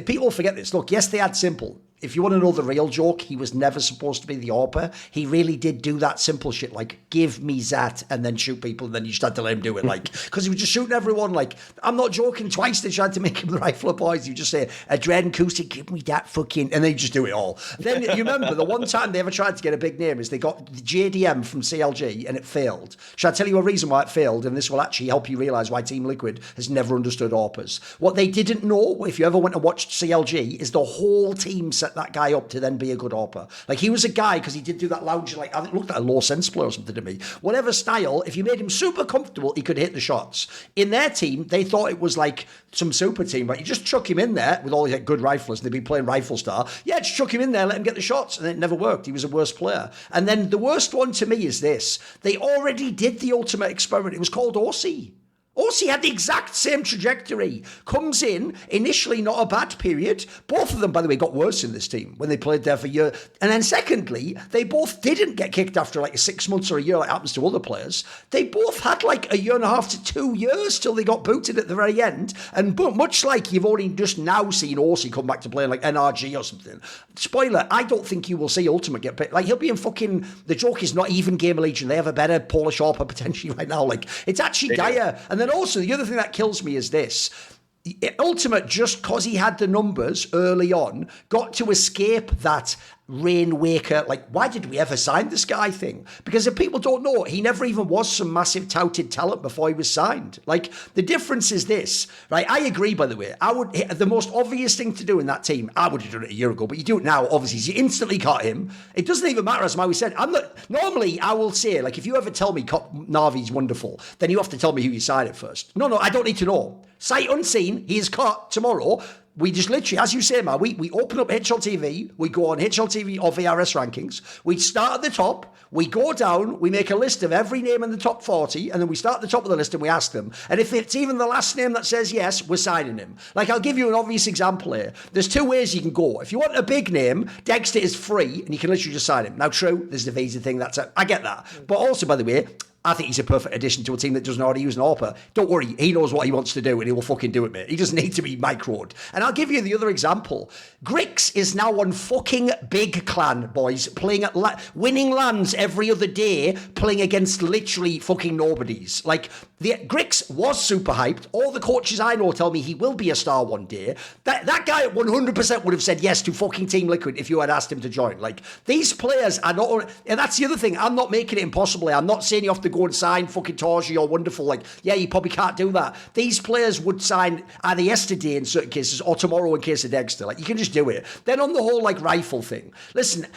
people forget this. Look, yes, they had Simple. If you want to know the real joke, he was never supposed to be the AWPer. He really did do that simple shit, like, give me that and then shoot people, and then you just had to let him do it, like, because he was just shooting everyone. Like, I'm not joking, twice they tried to make him the rifler boys. You just say, Adren Acoustic, give me that fucking, and they just do it all. Then you remember the one time they ever tried to get a big name is they got the JDM from CLG and it failed. Shall I tell you a reason why it failed? And this will actually help you realize why Team Liquid has never understood AWPers. What they didn't know, if you ever went and watched CLG, is the whole team set that guy up to then be a good AWPer. Like, he was a guy, because he did do that lounge, like, I looked at a low sense player or something to me. Whatever style, if you made him super comfortable, he could hit the shots. In their team, they thought it was like some super team, but you just chuck him in there with all these like, good riflers, and they've been playing Rifle Star. Yeah, just chuck him in there, let him get the shots, and it never worked. He was a worse player. And then the worst one to me is this. They already did the ultimate experiment. It was called Aussie. Aussie had the exact same trajectory. Comes in, initially not a bad period. Both of them, by the way, got worse in this team when they played there for a year. And then secondly, they both didn't get kicked after like 6 months or a year like happens to other players. They both had like a year and a half to 2 years till they got booted at the very end. And much like you've only just now seen Aussie come back to playing like NRG or something. Spoiler, I don't think you will see Ultimate get picked. Like, he'll be in fucking, the joke is not even Game of Legion. They have a better Polish AWPer potentially right now. Like, it's actually dire. And then also, the other thing that kills me is this. Ultimate, just because he had the numbers early on, got to escape that Rain Waker, like, why did we ever sign this guy thing? Because if people don't know, he never even was some massive touted talent before he was signed. Like, the difference is this, right? I agree, by the way. The most obvious thing to do in that team, I would have done it a year ago, but you do it now, obviously. You instantly cut him. It doesn't even matter, as Maui said. Normally, I will say, like, if you ever tell me Navi's wonderful, then you have to tell me who you signed it first. No, I don't need to know. Sight unseen, he is cut tomorrow. We just literally, as you say, Ma, we open up HLTV, we go on HLTV or VRS rankings, we start at the top, we go down, we make a list of every name in the top 40, and then we start at the top of the list and we ask them. And if it's even the last name that says yes, we're signing him. Like, I'll give you an obvious example here. There's 2 ways you can go. If you want a big name, Dexter is free, and you can literally just sign him. Now, true, there's the visa thing, I get that. But also, by the way, I think he's a perfect addition to a team that doesn't already use an AWPer. Don't worry, he knows what he wants to do and he will fucking do it, mate. He doesn't need to be microed. And I'll give you the other example. Grix is now on fucking Big Clan, boys, playing at winning lands every other day, playing against literally fucking nobodies. Like, Grix was super hyped. All the coaches I know tell me he will be a star one day. That guy 100% would have said yes to fucking Team Liquid if you had asked him to join. Like, these players are not, and that's the other thing. I'm not making it impossible. I'm not saying you have to go and sign fucking Torji or Wonderful. Like, yeah, you probably can't do that. These players would sign either yesterday in certain cases or tomorrow in case of Dexter. Like, you can just do it. Then on the whole, like, rifle thing. Listen,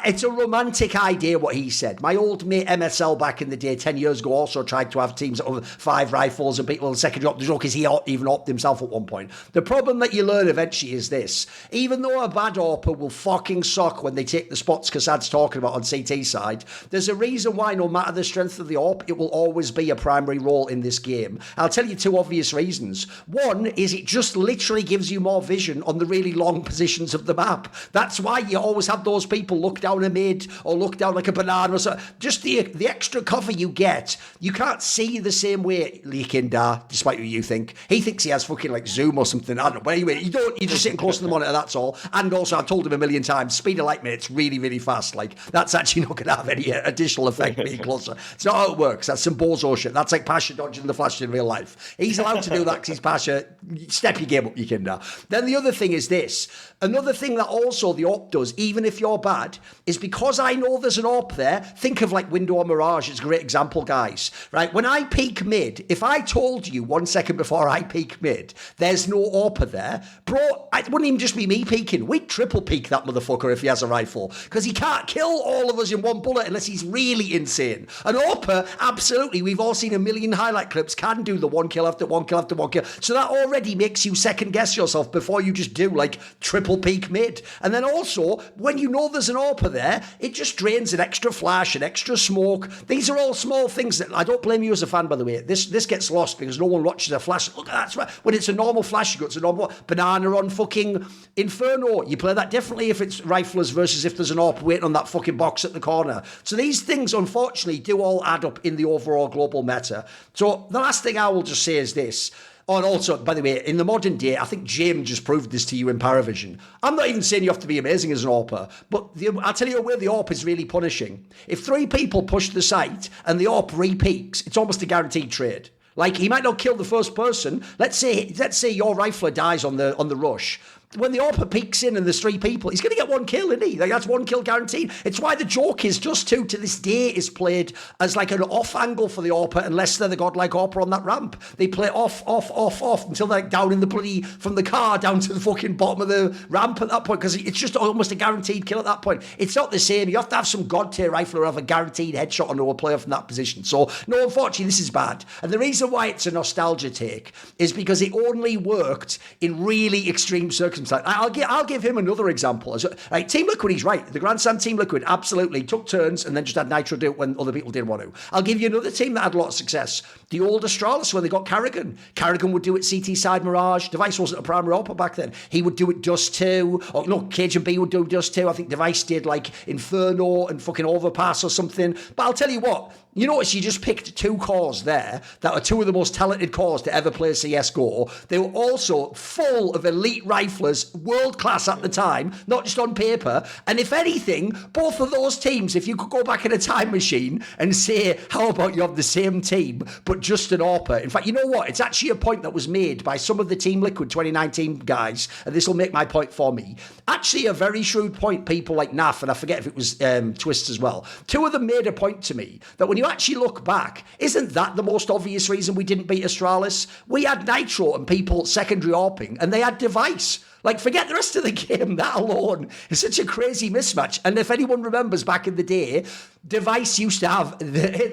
it's a romantic idea what he said. My old mate MSL back in the day 10 years ago also tried to have teams that were 5 rifles and people in the second drop the joke because he even opted himself at one point. The problem that you learn eventually is this. Even though a bad AWPer will fucking suck when they take the spots Kassad's talking about on CT side, there's a reason why no matter the strength of the AWP, it will always be a primary role in this game. I'll tell you 2 obvious reasons. One is it just literally gives you more vision on the really long positions of the map. That's why you always have those people look down a mid or look down like a banana or something. Just the extra cover you get, you can't see the same way Aleksandar, despite what you think. He thinks he has fucking like zoom or something. I don't know. But anyway, you don't. You're just sitting close to the monitor, that's all. And also, I've told him a million times, speed of light, mate, it's really, really fast. Like, that's actually not going to have any additional effect being closer. It's not how it works. That's some bozo shit. That's like Pasha dodging the flash in real life. He's allowed to do that because he's Pasha. Step your game up, Aleksandar. Then the other thing is this. Another thing that also the AWP does, even if you're bad, is because I know there's an AWP there, think of like Window or Mirage. It's a great example, guys. Right? When I peek mid, if I told you 1 second before I peek mid, there's no AWPer there, bro, it wouldn't even just be me peeking. We'd triple peek that motherfucker if he has a rifle. Because he can't kill all of us in one bullet unless he's really insane. An AWPer, absolutely, we've all seen a million highlight clips, can do the 1 kill after 1 kill after 1 kill. So that already makes you second guess yourself before you just do like triple peek mid. And then also, when you know there's an AWPer there, it just drains an extra flash, an extra smoke. These are all small things that I don't blame you as a fan, by the way. This gets lost because no one watches a flash. Look, that's right. When it's a normal flash, you go, it's a normal banana on fucking Inferno. You play that differently if it's riflers versus if there's an AWP waiting on that fucking box at the corner. So these things, unfortunately, do all add up in the overall global meta. So the last thing I will just say is this. Oh, and also, by the way, in the modern day, I think Jame just proved this to you in PARIVISION. I'm not even saying you have to be amazing as an AWPer, but I'll tell you where the AWP is really punishing. If 3 people push the site and the AWP re-peaks, it's almost a guaranteed trade. Like, he might not kill the first person. Let's say your rifler dies on the rush. when the AWP peeks in and there's 3 people, he's going to get 1 kill, isn't he? Like, that's 1 kill guaranteed. It's why the joke is Just 2 to this day is played as like an off angle for the AWP unless they're the godlike AWP on that ramp. They play off until they're like down in the bloody, from the car down to the fucking bottom of the ramp at that point, because it's just almost a guaranteed kill at that point. It's not the same. You have to have some god tier rifler or have a guaranteed headshot onto a player from that position. So, no, unfortunately, this is bad. And the reason why it's a nostalgia take is because it only worked in really extreme circumstances. I'll give him another example. Like, Team Liquid, he's right. The Grand Slam Team Liquid absolutely took turns and then just had Nitro do it when other people didn't want to. I'll give you another team that had a lot of success. The old Astralis, when they got Carrigan. Carrigan would do it CT side Mirage. Device wasn't a primary AWP back then. He would do it Dust 2. Or no, Cage and B would do Dust 2. I think Device did like Inferno and fucking Overpass or something. But I'll tell you what, you notice you just picked 2 cores there that are 2 of the most talented cores to ever play CSGO. They were also full of elite riflers, world class at the time, not just on paper. And if anything, both of those teams, if you could go back in a time machine and say, how about you have the same team, but just an AWPer? In fact, you know what? It's actually a point that was made by some of the Team Liquid 2019 guys, and this will make my point for me. Actually, a very shrewd point, people like Naf, and I forget if it was Twist as well. 2 of them made a point to me that when you actually look back, isn't that the most obvious reason we didn't beat Astralis? We had Nitro and people secondary AWPing, and they had Device. Like, forget the rest of the game. That alone is such a crazy mismatch. And if anyone remembers back in the day, Device used to have,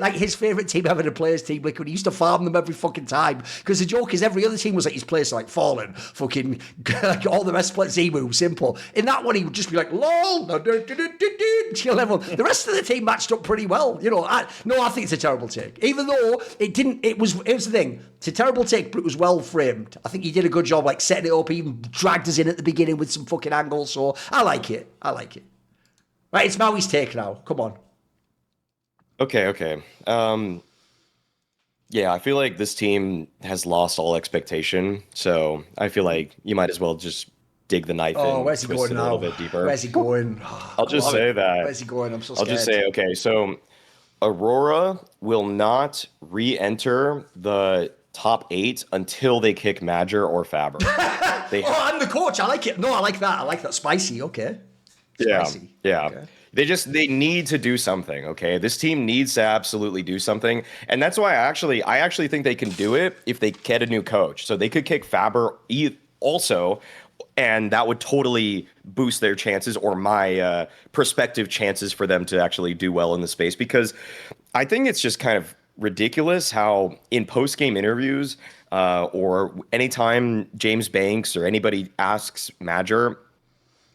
like, his favourite team ever to play as Team Liquid. He used to farm them every fucking time. Because the joke is every other team was like his place, like Fallen, fucking, like, all the rest split Z-move, simple. In that one, he would just be like, lol, kill everyone. The rest of the team matched up pretty well. You know, I think it's a terrible take. Even though it was the thing. It's a terrible take, but it was well framed. I think he did a good job, like, setting it up. He even dragged us in at the beginning with some fucking angles. So I like it. Right, it's Maui's take now. Come on. Okay. Yeah, I feel like this team has lost all expectation. So I feel like you might as well just dig the knife in. Oh, where's he twist going it now? a little bit deeper. Where's he going? I'll just say that. Where's he going? I'm so scared. I'll just say, okay, so Aurora will not re-enter the top 8 until they kick Major or Fabre. I'm the coach. I like it. No, I like that. Spicy. Okay. Spicy. Yeah. Okay. They need to do something, okay? This team needs to absolutely do something. And that's why I actually think they can do it if they get a new coach. So they could kick Fabre also, and that would totally boost their chances, or my prospective chances for them to actually do well in the space. Because I think it's just kind of ridiculous how in post-game interviews or anytime James Banks or anybody asks Major,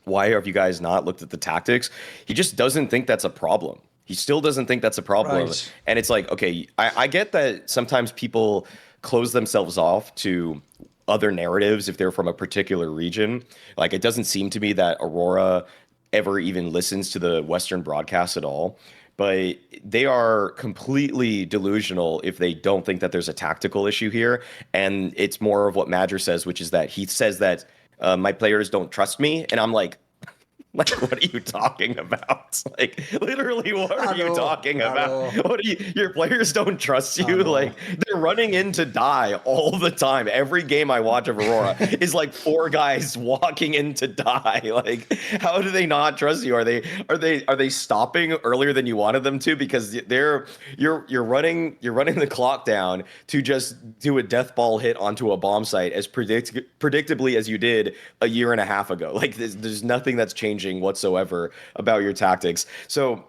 why have you guys not looked at the tactics? He just doesn't think that's a problem. He still doesn't think that's a problem. Right. And it's like, okay, I get that sometimes people close themselves off to other narratives if they're from a particular region. Like, it doesn't seem to me that Aurora ever even listens to the Western broadcast at all. But they are completely delusional if they don't think that there's a tactical issue here. And it's more of what Major says, which is that he says that my players don't trust me. And I'm like, what are you talking about? Like, literally, what are you talking about? Your players don't trust you? Like, they're running in to die all the time. Every game I watch of Aurora is like 4 guys walking in to die. Like, how do they not trust you? Are they stopping earlier than you wanted them to? Because you're running the clock down to just do a death ball hit onto a bomb site as predictably as you did a year and a half ago. Like, there's nothing that's changed whatsoever about your tactics. So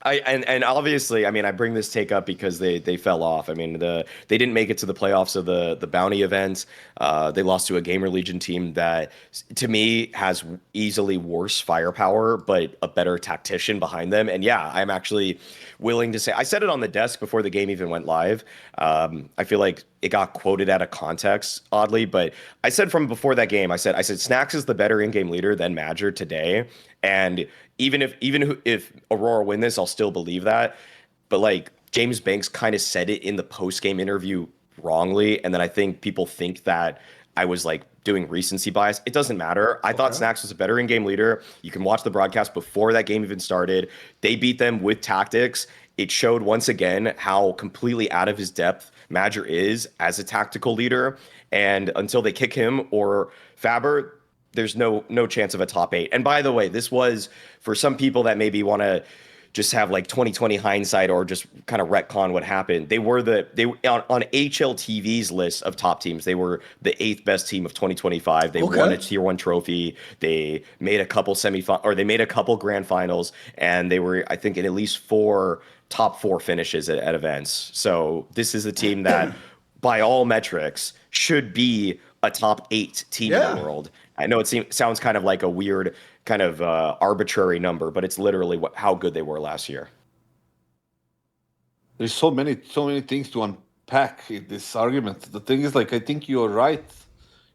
and obviously, I mean, I bring this take up because they fell off. I mean, they didn't make it to the playoffs of the bounty event. They lost to a Gamer Legion team that, to me, has easily worse firepower, but a better tactician behind them. And yeah, I'm actually willing to say, I said it on the desk before the game even went live. I feel like it got quoted out of context, oddly, but I said from before that game, I said Snax is the better in-game leader than Major today. And even if Aurora win this, I'll still believe that. But like, James Banks kind of said it in the post-game interview wrongly, and then I think people think that I was like doing recency bias. It doesn't matter. I thought Snax was a better in-game leader. You can watch the broadcast before that game even started. They beat them with tactics. It showed once again how completely out of his depth Major is as a tactical leader. And until they kick him or Fabre, there's no chance of a top 8. And by the way, this was for some people that maybe want to just have like 2020 hindsight or just kind of retcon what happened. They were on HLTV's list of top teams. They were the 8th best team of 2025. They won a tier 1 trophy. They made a couple they made a couple grand finals, and they were, I think, in at least 4 top 4 finishes at events. So this is a team that by all metrics should be a top 8 team in the world. I know it sounds kind of like a weird kind of arbitrary number, but it's literally how good they were last year. There's so many things to unpack in this argument. The thing is, like, I think you're right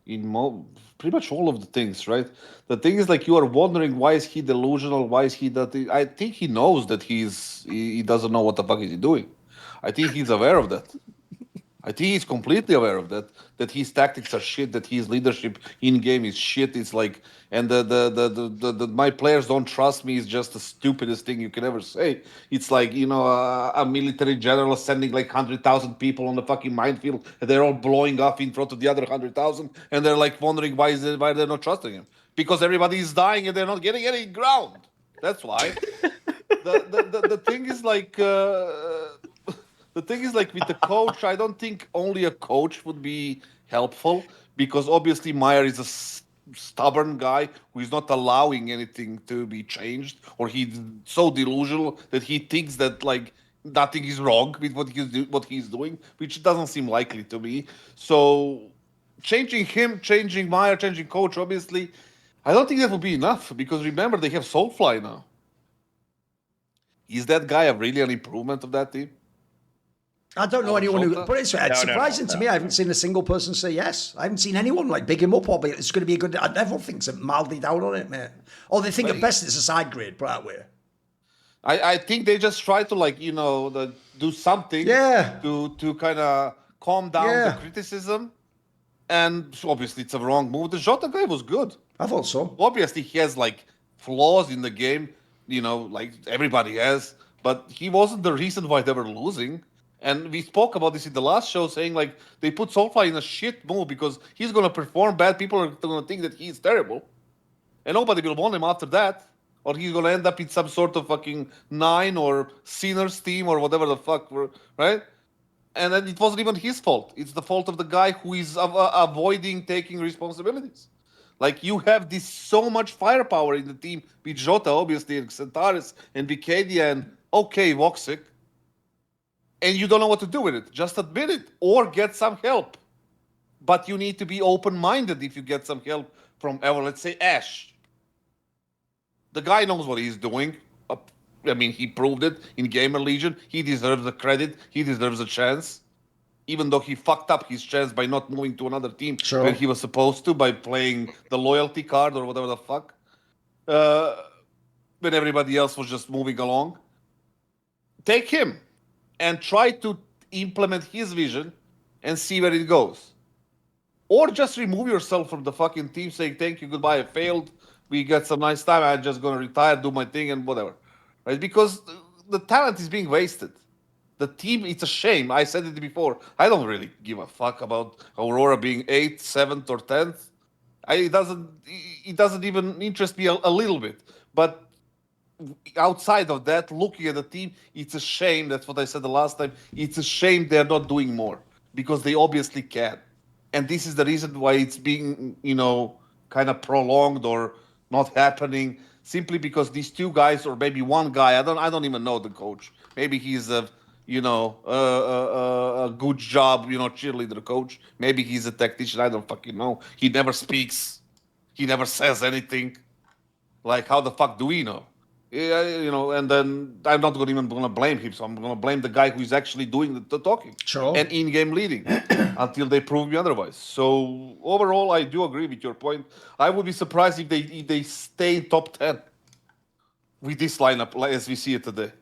in pretty much all of the things, right? The thing is, like, you are wondering, why is he delusional? Why is he that? I think he knows that he doesn't know what the fuck is he doing. I think he's aware of that. I think he's completely aware of that his tactics are shit, that his leadership in game is shit. It's like, and the my players don't trust me is just the stupidest thing you can ever say. It's like, you know, a military general sending like 100,000 people on the fucking minefield, and they're all blowing up in front of the other 100,000, and they're like wondering why they're not trusting him, because everybody is dying and they're not getting any ground. That's why. The thing is like. The thing is, like, with the coach, I don't think only a coach would be helpful, because obviously Meyer is a stubborn guy who is not allowing anything to be changed, or he's so delusional that he thinks that, like, nothing is wrong with what he's doing, which doesn't seem likely to me. So changing him, changing Meyer, changing coach, obviously, I don't think that would be enough, because remember, they have Soulfly now. Is that guy really an improvement of that team? I don't know anyone who, but it's surprising to me. I haven't seen a single person say yes. I haven't seen anyone like big him up or be it's going to be a good. Everyone thinks mildly down on it, mate. Or they think at best it's a side grade, put that way. I think they just try to, like, you know, do something to kind of calm down the criticism. And obviously it's a wrong move. The Jota guy was good. I thought so. Obviously he has like flaws in the game, you know, like everybody has, but he wasn't the reason why they were losing. And we spoke about this in the last show, saying, like, they put Soulfly in a shit move because he's going to perform bad. People are going to think that he's terrible. And nobody will want him after that. Or he's going to end up in some sort of fucking 9 or Sinners team or whatever the fuck, right? And then it wasn't even his fault. It's the fault of the guy who is avoiding taking responsibilities. Like, you have this so much firepower in the team with Jota, obviously, and Centaurus, and Vicadia, and Voxic. And you don't know what to do with it. Just admit it or get some help. But you need to be open-minded if you get some help from, let's say, Ash. The guy knows what he's doing. I mean, he proved it in Gamer Legion. He deserves the credit. He deserves a chance. Even though he fucked up his chance by not moving to another team when he was supposed to, by playing the loyalty card or whatever the fuck. When everybody else was just moving along. Take him. And try to implement his vision and see where it goes. Or just remove yourself from the fucking team, saying, thank you, goodbye, I failed. We got some nice time. I'm just going to retire, do my thing, and whatever. Right? Because the talent is being wasted. The team, it's a shame. I said it before. I don't really give a fuck about Aurora being 8th, 7th, or 10th. It doesn't even interest me a little bit. But outside of that, looking at the team, it's a shame. That's what I said the last time. It's a shame they're not doing more, because they obviously can. And this is the reason why it's being, you know, kind of prolonged or not happening, simply because these two guys, or maybe one guy, I don't even know the coach. Maybe he's a good job, you know, cheerleader coach. Maybe he's a tactician. I don't fucking know. He never speaks. He never says anything. Like, how the fuck do we know? Yeah, you know, and then I'm not even going to blame him. So I'm going to blame the guy who is actually doing the talking and in-game leading until they prove me otherwise. So overall, I do agree with your point. I would be surprised if they stay in top 10 with this lineup as we see it today.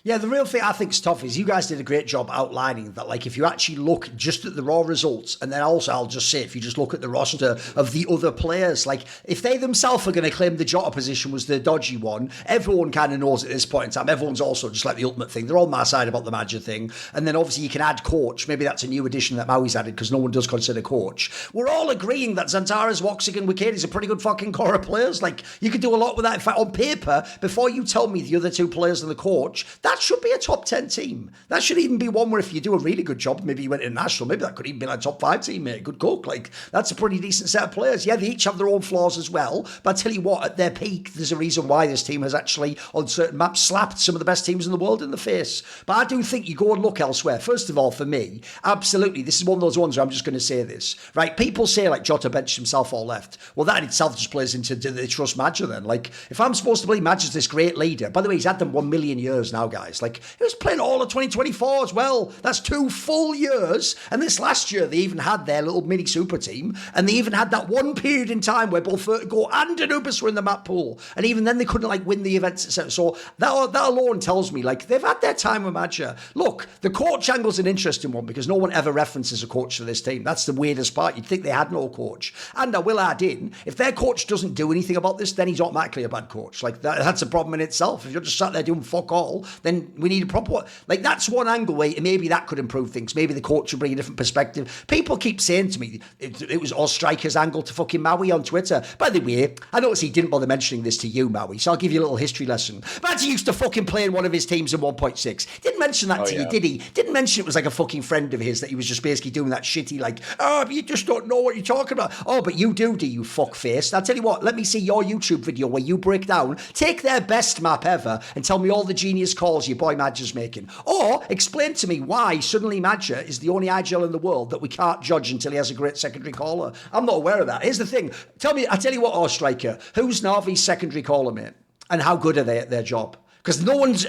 Yeah, the real thing I think is tough is you guys did a great job outlining that, like, if you actually look just at the raw results, and then also I'll just say, if you just look at the roster of the other players, like, if they themselves are going to claim the Jota position was the dodgy one, everyone kind of knows at this point in time. Everyone's also just like the ultimate thing. They're on my side about the manager thing. And then obviously you can add coach. Maybe that's a new addition that Maui's added because no one does consider coach. We're all agreeing that Xantaras, Woxic, and Wicked is a pretty good fucking core of players. Like, you could do a lot with that. In fact, on paper, before you tell me the other two players and the coach, that should be a top 10 team. That should even be one where if you do a really good job, maybe you went international, maybe that could even be like a top 5 team, mate. Good cook. Like, that's a pretty decent set of players. Yeah, they each have their own flaws as well. But I tell you what, at their peak, there's a reason why this team has actually, on certain maps, slapped some of the best teams in the world in the face. But I do think you go and look elsewhere. First of all, for me, absolutely, this is one of those ones where I'm just going to say this, right? People say, like, Jota benched himself or left. Well, that in itself just plays into the trust Madger then. Like, if I'm supposed to believe Madger's this great leader, by the way, he's had them 1 million years now, guys. Like, he was playing all of 2024 as well. That's 2 full years. And this last year, they even had their little mini super team. And they even had that one period in time where both Vertigo and Anubis were in the map pool. And even then, they couldn't, like, win the events, etc. So that alone tells me, like, they've had their time with Madger. Look, the coach angle's an interesting one because no one ever references a coach for this team. That's the weirdest part. You'd think they had no coach. And I will add in, if their coach doesn't do anything about this, then he's automatically a bad coach. Like, that's a problem in itself. If you're just sat there doing fuck all, then we need a proper one. Like, that's one angle where maybe that could improve things. Maybe the coach would bring a different perspective. People keep saying to me it was Oz Striker's angle to fucking Maui on Twitter. By the way, I noticed he didn't bother mentioning this to you, Maui, so I'll give you a little history lesson. But he used to fucking play in one of his teams in 1.6. Didn't mention that to you, did he? Didn't mention it was like a fucking friend of his that he was just basically doing that shitty, like, oh, but you just don't know what you're talking about. Oh, but you do you fuckface? I'll tell you what, let me see your YouTube video where you break down, take their best map ever and tell me all the genius calls your boy Madger's making. Or explain to me why suddenly Madger is the only IGL in the world that we can't judge until he has a great secondary caller. I'm not aware of that. Here's the thing. I tell you what, Oz Striker, who's Navi's secondary caller, mate? And how good are they at their job? Because no one's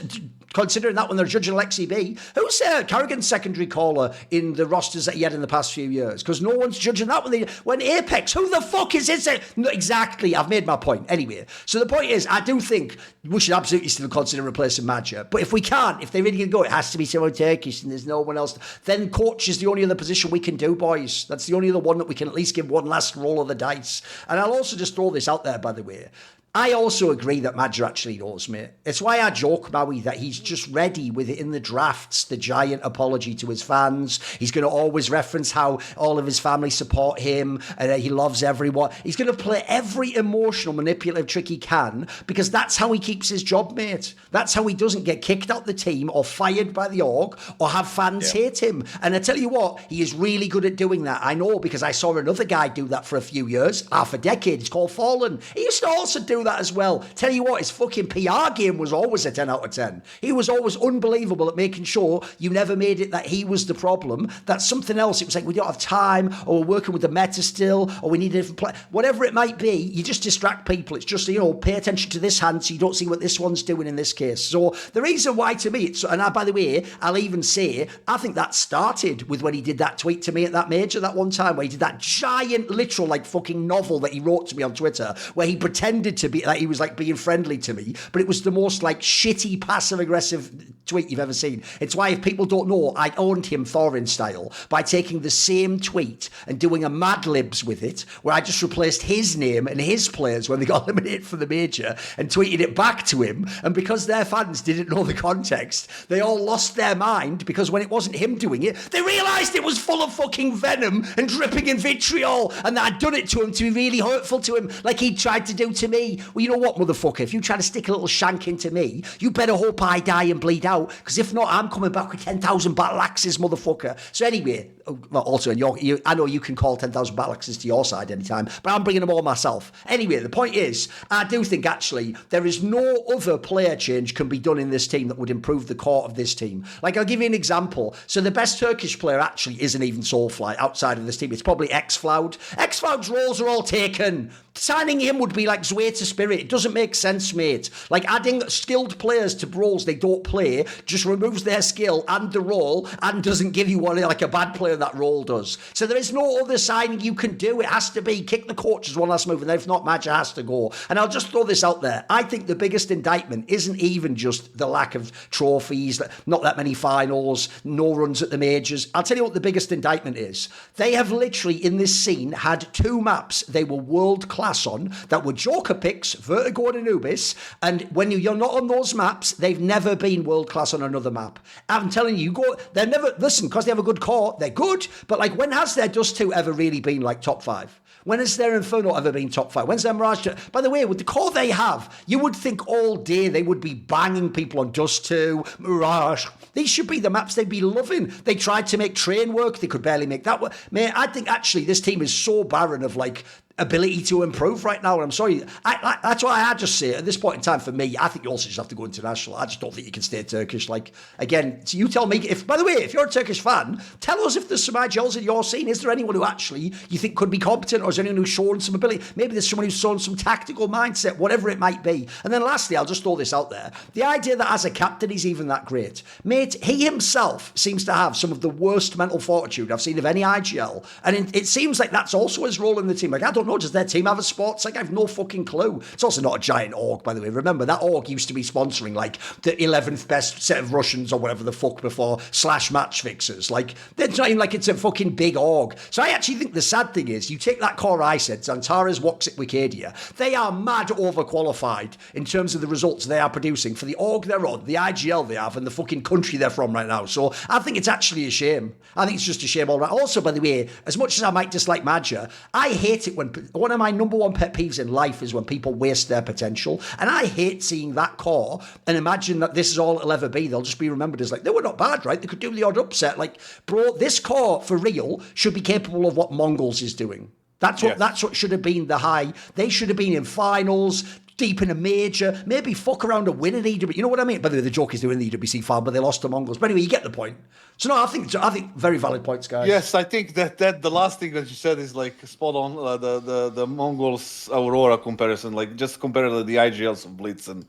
considering that when they're judging Lexi B. Who's Carrigan's secondary caller in the rosters that he had in the past few years? Because no one's judging that when Apex, who the fuck is it? No, exactly, I've made my point. Anyway, so the point is, I do think we should absolutely still consider replacing Madger. But if we can't, if they really can go, it has to be someone Turkish and there's no one else. Then coach is the only other position we can do, boys. That's the only other one that we can at least give one last roll of the dice. And I'll also just throw this out there, by the way. I also agree that Madger actually knows, mate. It's why I joke, Maui, that he's just ready with it in the drafts, the giant apology to his fans. He's going to always reference how all of his family support him and he loves everyone. He's going to play every emotional, manipulative trick he can because that's how he keeps his job, mate. That's how he doesn't get kicked out the team or fired by the org or have fans hate him. And I tell you what, he is really good at doing that. I know because I saw another guy do that for a few years, half a decade. It's called Fallen. He used to also do that as well. Tell you what, his fucking PR game was always a 10 out of 10. He was always unbelievable at making sure you never made it that he was the problem. That's something else. It was like, we don't have time, or we're working with the meta still, or we need a different play. Whatever it might be, you just distract people. It's just, pay attention to this hand so you don't see what this one's doing in this case. So the reason why to me, by the way, I'll even say, I think that started with when he did that tweet to me at that major that one time, where he did that giant, literal, like fucking novel that he wrote to me on Twitter, where he pretended to be, like he was like being friendly to me, but it was the most like shitty passive aggressive tweet you've ever seen. It's why, if people don't know, I owned him Thorin style by taking the same tweet and doing a Mad Libs with it, where I just replaced his name and his players when they got eliminated from the major and tweeted it back to him. And because their fans didn't know the context, they all lost their mind, because when it wasn't him doing it, they realised it was full of fucking venom and dripping in vitriol, and that I'd done it to him to be really hurtful to him, like he tried to do to me. Well, you know what, motherfucker, if you try to stick a little shank into me, you better hope I die and bleed out, because if not, I'm coming back with 10,000 battle axes, motherfucker. So anyway, well, also, I know you can call 10,000 battle axes to your side anytime, but I'm bringing them all myself. Anyway, the point is, I do think actually there is no other player change can be done in this team that would improve the core of this team. Like, I'll give you an example. So the best Turkish player actually isn't even Soulfly outside of this team. It's probably Xfloud. Xfloud's roles are all taken. Signing him would be like Zweite Spirit. It doesn't make sense, mate. Like adding skilled players to roles they don't play just removes their skill and the role and doesn't give you one like a bad player that role does. So there is no other signing you can do. It has to be kick the coaches one last move, and if not, Maja has to go. And I'll just throw this out there. I think the biggest indictment isn't even just the lack of trophies, not that many finals, no runs at the majors. I'll tell you what the biggest indictment is. They have literally in this scene had 2 maps they were world class on that were Joker picks, Vertigo and Anubis, and when you're not on those maps, they've never been world class on another map. I'm telling you, they're never, listen, because they have a good core, they're good, but like when has their Dust 2 ever really been like top 5? When has their Inferno ever been top 5? When's their Mirage? By the way, with the core they have, you would think all day they would be banging people on Dust 2, Mirage. These should be the maps they'd be loving. They tried to make train work, they could barely make that work. Man, I think actually this team is so barren of like ability to improve right now, and I'm sorry. That's why I just say at this point in time, for me, I think you also just have to go international. I just don't think you can stay Turkish. Like, again, so you tell me, if, by the way, if you're a Turkish fan, tell us if there's some IGLs in your scene. Is there anyone who actually you think could be competent, or is there anyone who's shown some ability? Maybe there's someone who's shown some tactical mindset, whatever it might be. And then lastly, I'll just throw this out there. The idea that as a captain, he's even that great. Mate, he himself seems to have some of the worst mental fortitude I've seen of any IGL. And it seems like that's also his role in the team. Like, I don't know, does their team have a sports? Like, I have no fucking clue. It's also not a giant org, by the way. Remember, that org used to be sponsoring, like, the 11th best set of Russians or whatever the fuck before, / match fixers. Like, it's not even like it's a fucking big org. So I actually think the sad thing is, you take that core I said, Xantares, Woxit, Wikidia, they are mad overqualified in terms of the results they are producing for the org they're on, the IGL they have, and the fucking country they're from right now. So I think it's actually a shame. I think it's just a shame all right. Also, by the way, as much as I might dislike Maja, I hate it when one of my number one pet peeves in life is when people waste their potential. And I hate seeing that core and imagine that this is all it'll ever be. They'll just be remembered as like, they were not bad, right? They could do the odd upset. Like, bro, this core for real should be capable of what Mongols is doing. That's what should have been the high. They should have been in finals, deep in a major, maybe fuck around and win an EWC. You know what I mean? By the way, the joke is doing the EWC final, but they lost to Mongols. But anyway, you get the point. So no, I think very valid points, guys. Yes, I think that the last thing that you said is like spot on. The Mongols Aurora comparison, like just compare the IGLs of Blitz and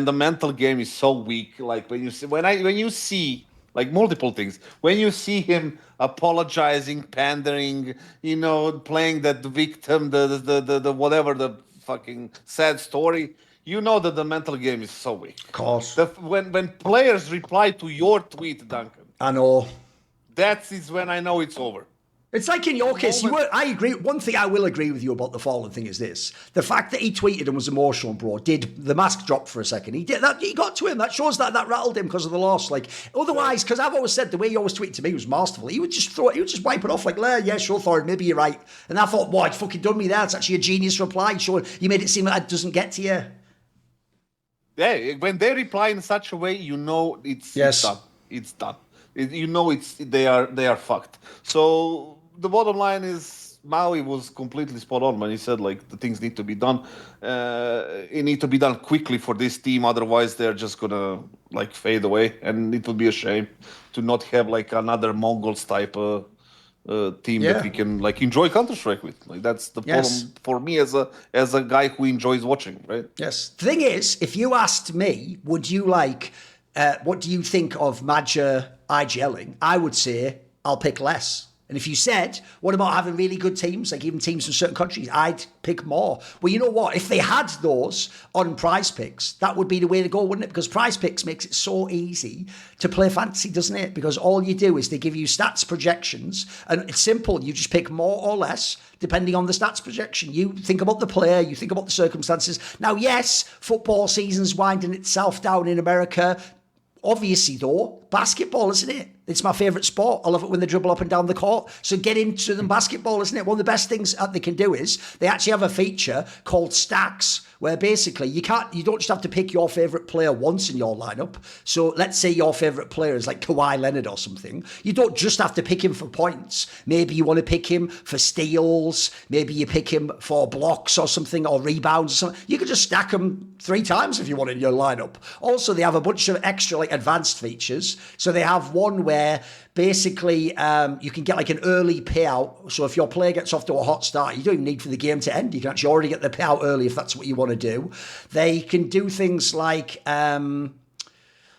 the mental game is so weak. Like when you see like multiple things, when you see him apologizing, pandering, playing that victim, the whatever the fucking sad story, you know that the mental game is so weak. Of course. When players reply to your tweet, Duncan, I know. That is when I know it's over. It's like in your case, I agree. One thing I will agree with you about the Fallen thing is this. The fact that he tweeted and was emotional, bro, did the mask drop for a second. He did that. He got to him. That shows that rattled him because of the loss. Like, otherwise, because I've always said the way you always tweet to me was masterful. He would just wipe it off like, yeah, sure, Thorin, maybe you're right. And I thought, it's fucking done me there. It's actually a genius reply. Sure, you made it seem like it doesn't get to you. Yeah, when they reply in such a way, you know it's done. It's done. They are fucked. So the bottom line is Maui was completely spot on when he said like the things need to be done. It need to be done quickly for this team, otherwise they're just gonna like fade away, and it would be a shame to not have like another Mongols type team that we can like enjoy Counter-Strike with. Like that's the problem for me as a guy who enjoys watching, right? Yes. The thing is, if you asked me, would you like what do you think of Maja IGLing? I would say I'll pick less. And if you said, what about having really good teams, like even teams from certain countries, I'd pick more. Well, you know what? If they had those on Prize Picks, that would be the way to go, wouldn't it? Because Prize Picks makes it so easy to play fantasy, doesn't it? Because all you do is they give you stats projections, and it's simple. You just pick more or less depending on the stats projection. You think about the player, you think about the circumstances. Now, yes, football season's winding itself down in America. Obviously, though, basketball, isn't it? It's my favourite sport. I love it when they dribble up and down the court. So get into them basketball, isn't it? One of the best things that they can do is they actually have a feature called stacks, where basically you don't just have to pick your favourite player once in your lineup. So let's say your favourite player is like Kawhi Leonard or something. You don't just have to pick him for points. Maybe you want to pick him for steals. Maybe you pick him for blocks or something, or rebounds or something. You could just stack them 3 times if you want in your lineup. Also, they have a bunch of extra like advanced features. So they have one where basically you can get like an early payout. So if your player gets off to a hot start, you don't even need for the game to end. You can actually already get the payout early if that's what you want to do. They can do things like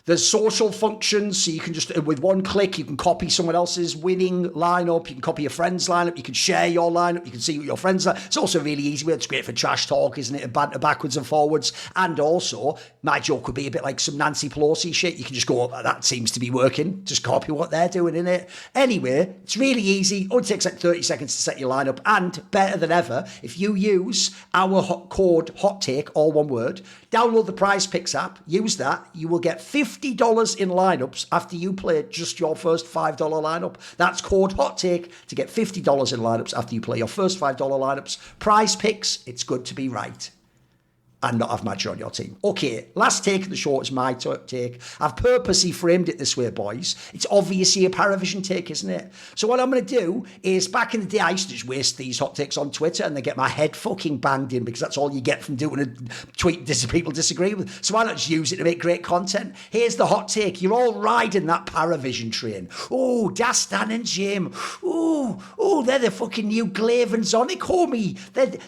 there's social functions, so you can just, with one click, you can copy someone else's winning lineup, you can copy a friend's lineup, you can share your lineup, you can see what your friends are. It's also really easy. It's great for trash talk, isn't it? And banter backwards and forwards. And also, my joke would be a bit like some Nancy Pelosi shit. You can just go, that seems to be working. Just copy what they're doing, innit? Anyway, it's really easy. Only takes like 30 seconds to set your lineup. And better than ever, if you use our code HOTTAKE, all one word, download the Prize Picks app, use that, you will get $50 in lineups after you play just your first $5 lineup. That's code HOTTAKE to get $50 in lineups after you play your first $5 lineups. Prize Picks, it's good to be right and not have Madger on your team. Okay, last take of the show is my take. I've purposely framed it this way, boys. It's obviously a PARIVISION take, isn't it? So what I'm going to do is, back in the day, I used to just waste these hot takes on Twitter and they get my head fucking banged in because that's all you get from doing a tweet people disagree with. So why not just use it to make great content? Here's the hot take. You're all riding that PARIVISION train. Oh, Dastan and Jame. Oh, they're the fucking new Glaive and Zonic, homie.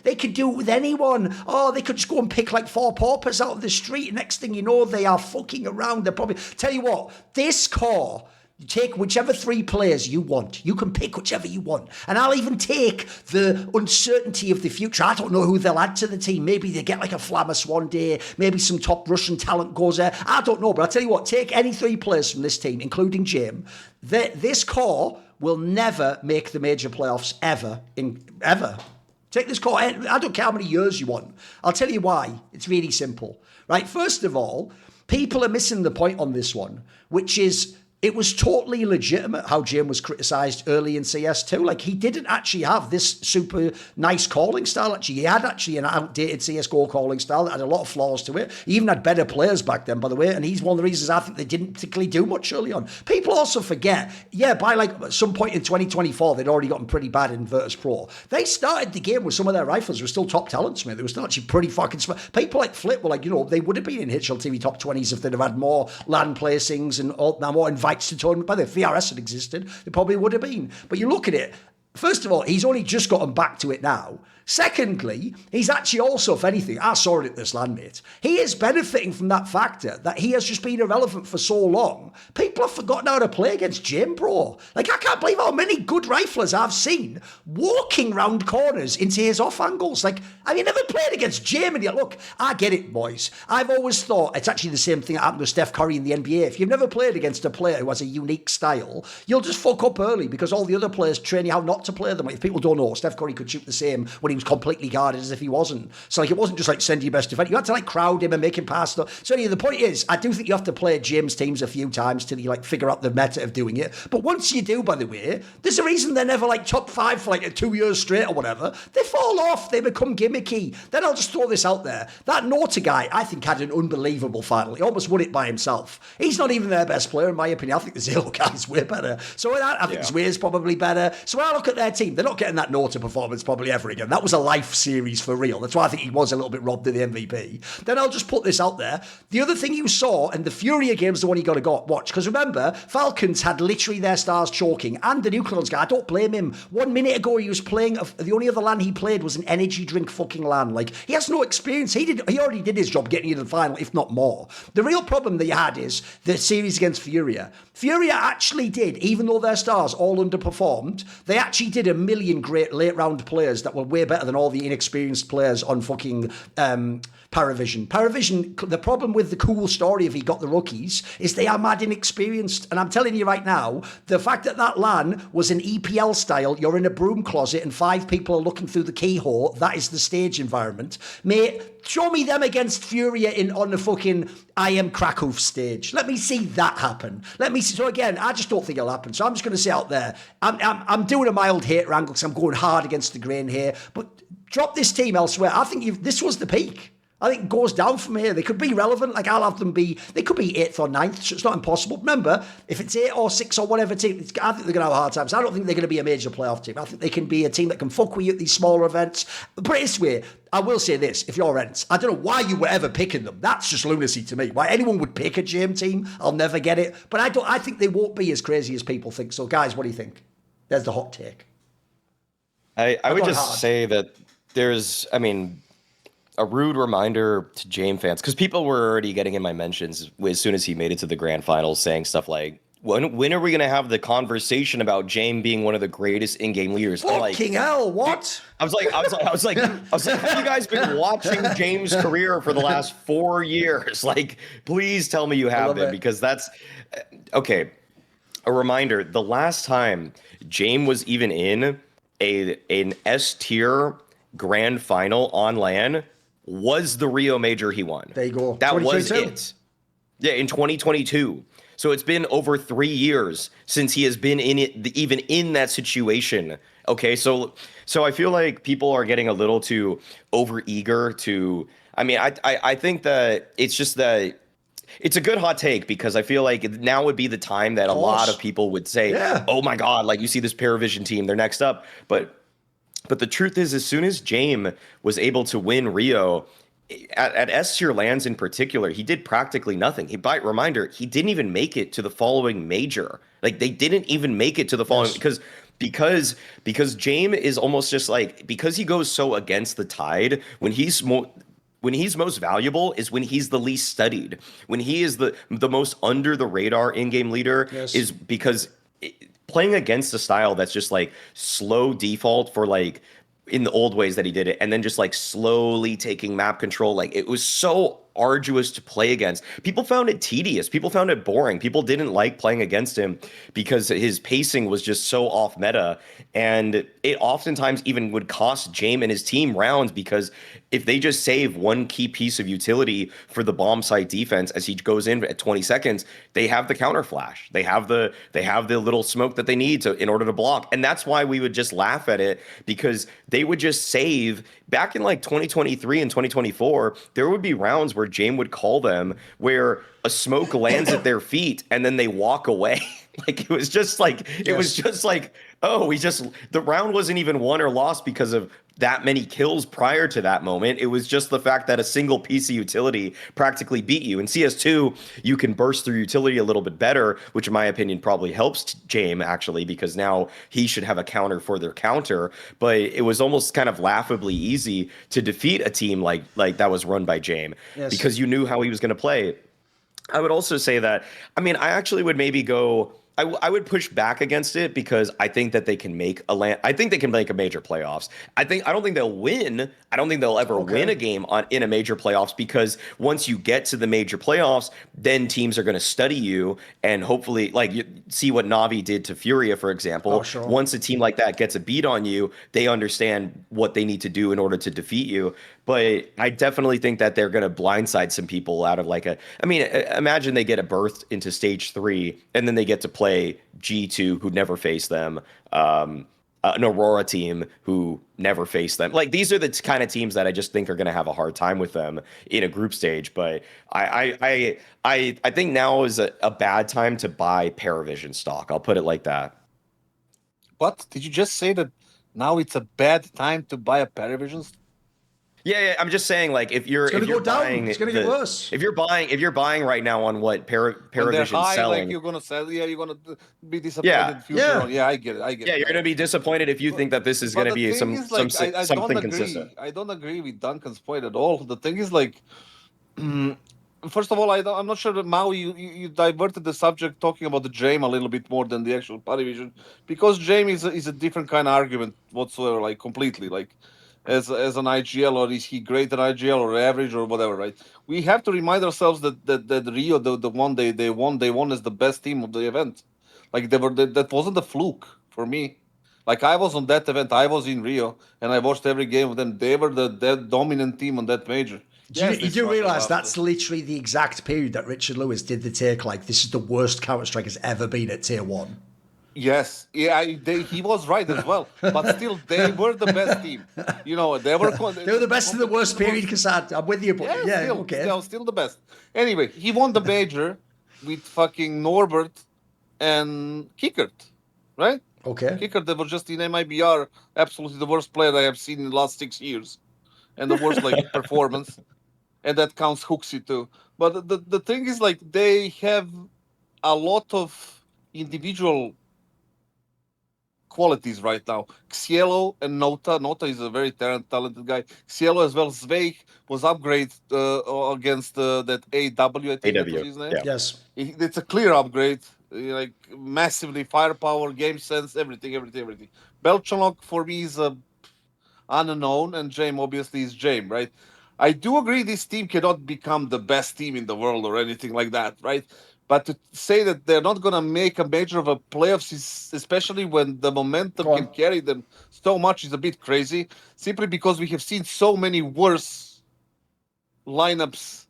They could do it with anyone. Oh, they could just go and pick like 4 paupers out of the street. Next thing you know, they are fucking around. They're probably... Tell you what, this core... You take whichever 3 players you want. You can pick whichever you want. And I'll even take the uncertainty of the future. I don't know who they'll add to the team. Maybe they get like a Flamus one day. Maybe some top Russian talent goes there. I don't know. But I'll tell you what, take any 3 players from this team, including Jame. This core will never make the major playoffs ever. Take this core. I don't care how many years you want. I'll tell you why. It's really simple. Right? First of all, people are missing the point on this one, which is... It was totally legitimate how Jame was criticised early in CS2. Like, he didn't actually have this super nice calling style, actually. He had actually an outdated CSGO calling style that had a lot of flaws to it. He even had better players back then, by the way, and he's one of the reasons I think they didn't particularly do much early on. People also forget, by like some point in 2024, they'd already gotten pretty bad in Virtus Pro. They started the game with some of their rifles were still top talents, man. They were still actually pretty fucking smart. People like Flip were like, they would have been in HLTV top 20s if they'd have had more land placings and more invites to tournament. By the way, if VRS had existed, it probably would have been. But you look at it, first of all, he's only just gotten back to it now. Secondly, he's actually also, if anything, I saw it at this LAN, mate. He is benefiting from that factor that he has just been irrelevant for so long. People have forgotten how to play against Jame, bro. Like, I can't believe how many good riflers I've seen walking round corners into his off angles. Like, have you never played against Jame? And look, I get it, boys. I've always thought it's actually the same thing that happened to Steph Curry in the NBA. If you've never played against a player who has a unique style, you'll just fuck up early because all the other players train you how not to play them. Like, if people don't know, Steph Curry could shoot the same when he was completely guarded as if he wasn't. So, like, it wasn't just like send your best defender. You had to like crowd him and make him pass stuff. So anyway, the point is, I do think you have to play James teams a few times till you like figure out the meta of doing it. But once you do, by the way, there's a reason they're never like top 5 for like 2 years straight or whatever. They fall off. They become gimmicky. Then I'll just throw this out there. That Nota guy, I think, had an unbelievable final. He almost won it by himself. He's not even their best player, in my opinion. I think the Zero guy's way better. So I think Zweir's probably better. So when I look at their team, they're not getting that Nota performance probably ever again. That was a life series for real. That's why I think he was a little bit robbed of the MVP. Then I'll just put this out there. The other thing you saw, and the Furia game's the one you got to watch, because remember, Falcons had literally their stars choking, and the Nucleons guy, I don't blame him. 1 minute ago, he was playing, the only other LAN he played was an energy drink fucking LAN. Like, he has no experience. He already did his job getting you to the final, if not more. The real problem that you had is the series against Furia. Furia actually did, even though their stars all underperformed, they actually did a million great late round players that were way better than all the inexperienced players on fucking PARIVISION. PARIVISION, the problem with the cool story if he got the rookies is they are mad inexperienced. And I'm telling you right now, the fact that LAN was an EPL style, you're in a broom closet and 5 people are looking through the keyhole, that is the stage environment. Mate, show me them against Furia on the fucking I Am Krakow stage. Let me see that happen. So again, I just don't think it'll happen. So I'm just going to say out there, I'm doing a mild hate angle because I'm going hard against the grain here, but drop this team elsewhere. I think this was the peak. I think it goes down from here. They could be relevant. Like, I'll have them they could be 8th or 9th, so it's not impossible. Remember, if it's 8 or 6 or whatever team, I think they're going to have a hard time. So I don't think they're going to be a major playoff team. I think they can be a team that can fuck with you at these smaller events. But this way, I will say this, if you're Ents, I don't know why you were ever picking them. That's just lunacy to me. Why anyone would pick a Jame team, I'll never get it. But I think they won't be as crazy as people think. So guys, what do you think? There's the hot take. I would just say that there's, a rude reminder to Jame fans, because people were already getting in my mentions as soon as he made it to the grand finals, saying stuff like, when are we going to have the conversation about Jame being one of the greatest in-game leaders? Fucking hell, what? I was like, have you guys been watching Jame's career for the last 4 years? Like, please tell me you have been, because that's okay. A reminder: the last time Jame was even in an S tier grand final on LAN was the Rio Major he won. There you go. That was it. Yeah, in 2022. So it's been over 3 years since he has been in it, even in that situation. Okay, so I feel like people are getting a little too overeager to. I think that it's just that it's a good hot take, because I feel like now would be the time that a lot of people would say, "Oh my God, like you see this PARIVISION team, they're next up." But the truth is, as soon as Jame was able to win Rio, at S tier lands in particular, he did practically nothing. He didn't even make it to the following major. Like, they didn't even make it to the following because Jame is almost just like, because he goes so against the tide, when he's most valuable is when he's the least studied. When he is the most under the radar in-game leader is because playing against a style that's just like slow default for like in the old ways that he did it, and then just like slowly taking map control, like it was so arduous to play against. People found it tedious. People found it boring. People didn't like playing against him because his pacing was just so off meta, and it oftentimes even would cost Jame and his team rounds, because if they just save one key piece of utility for the bomb site defense as he goes in at 20 seconds, they have the counter flash. They have the little smoke that they need in order to block. And that's why we would just laugh at it, because they would just save. Back in like 2023 and 2024, there would be rounds where Jame would call them where a smoke lands at their feet and then they walk away. It was just like, oh, the round wasn't even won or lost because of that many kills prior to that moment. It was just the fact that a single piece of utility practically beat you. In CS2, you can burst through utility a little bit better, which in my opinion probably helps Jame, actually, because now he should have a counter for their counter. But it was almost kind of laughably easy to defeat a team like that was run by Jame, because you knew how he was going to play. I would also say that, I actually would maybe go, I would push back against it, because I think that they can make I think they can make a major playoffs. I don't think they'll win. I don't think they'll ever win a game in a major playoffs, because once you get to the major playoffs, then teams are going to study you, and hopefully, like, you see what Navi did to Furia, for example. Oh, sure. Once a team like that gets a beat on you, they understand what they need to do in order to defeat you. But I definitely think that they're going to blindside some people out of imagine they get a berth into stage 3 and then they get to play G2, who never faced them, an Aurora team who never faced them. Like, these are the kind of teams that I just think are going to have a hard time with them in a group stage. But I think now is a bad time to buy PARIVISION stock. I'll put it like that. What? Did you just say that now it's a bad time to buy a PARIVISION stock? Yeah, I'm just saying, like, if you're buying, it's gonna get worse. If you're buying right now on what PARIVISION's selling, like, you're gonna sell. Yeah, you're gonna be disappointed in the future. Yeah, I get it. Yeah, you're gonna be disappointed if you think that this is gonna be something consistent. I don't agree with Duncan's point at all. The thing is, like, first of all, I'm not sure that Maui, you diverted the subject talking about the Jame a little bit more than the actual PARIVISION, because Jame is a different kind of argument whatsoever, like, completely, like, as an IGL, or is he great at IGL or average or whatever, right? We have to remind ourselves that Rio, the one they won as the best team of the event. Like, that wasn't a fluke for me. Like, I was on that event, I was in Rio, and I watched every game of them. They were the dominant team on that major. You do realise that's literally the exact period that Richard Lewis did the take, like, this is the worst Counter-Strike has ever been at tier 1. Yes, yeah, he was right as well. But still, they were the best team. You know, they were the best in the worst period, Kassad. I'm with you, but yeah, okay. Still the best. Anyway, he won the major with fucking Norbert and Kickert, right? Okay. Kickert, that was just in MIBR, absolutely the worst player I have seen in the last 6 years, and the worst performance, and that counts Hooksy too. But the thing is, like, they have a lot of individual qualities right now. Cielo and Nota. Nota is a very talented guy. Cielo as well. Sveig was upgraded against that AW, I think that was his name. Yeah. Yes. It's a clear upgrade. Like, massively firepower, game sense, everything. Belchanok for me is a unknown, and Jame obviously is Jame, right? I do agree this team cannot become the best team in the world or anything like that, right? But to say that they're not going to make a major of a playoffs, especially when the momentum can carry them so much, is a bit crazy. Simply because we have seen so many worse lineups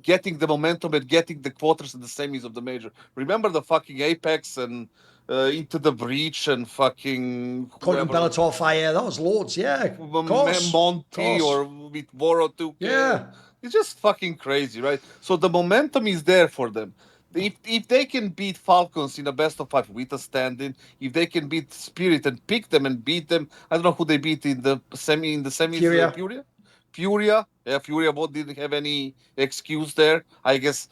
getting the momentum and getting the quarters and the semis of the major. Remember the fucking Apex and Into the Breach and fucking Couldn't Bellator Fire, that was loads, yeah. Of course. Monty or with Voro 2K. Yeah. It's just fucking crazy, right? So the momentum is there for them. If they can beat Falcons in a best of 5 with a stand-in, if they can beat Spirit and pick them and beat them, I don't know who they beat in the semis. Furia. Yeah, Furia both didn't have any excuse there. I guess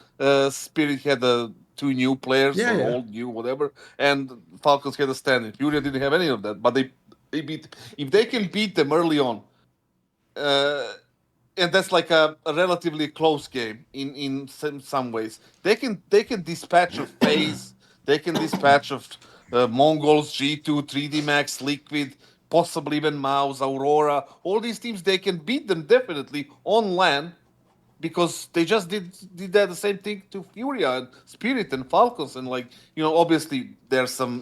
Spirit had 2 new players, old, new, whatever, and Falcons had a stand-in. Furia didn't have any of that, but they beat. If they can beat them early on, and that's like a relatively close game in some ways. They can dispatch of FaZe, they can dispatch of Mongols, G2, 3D Max, Liquid, possibly even Maus, Aurora. All these teams, they can beat them definitely on LAN, because they just did that the same thing to Furia and Spirit and Falcons, and obviously there's some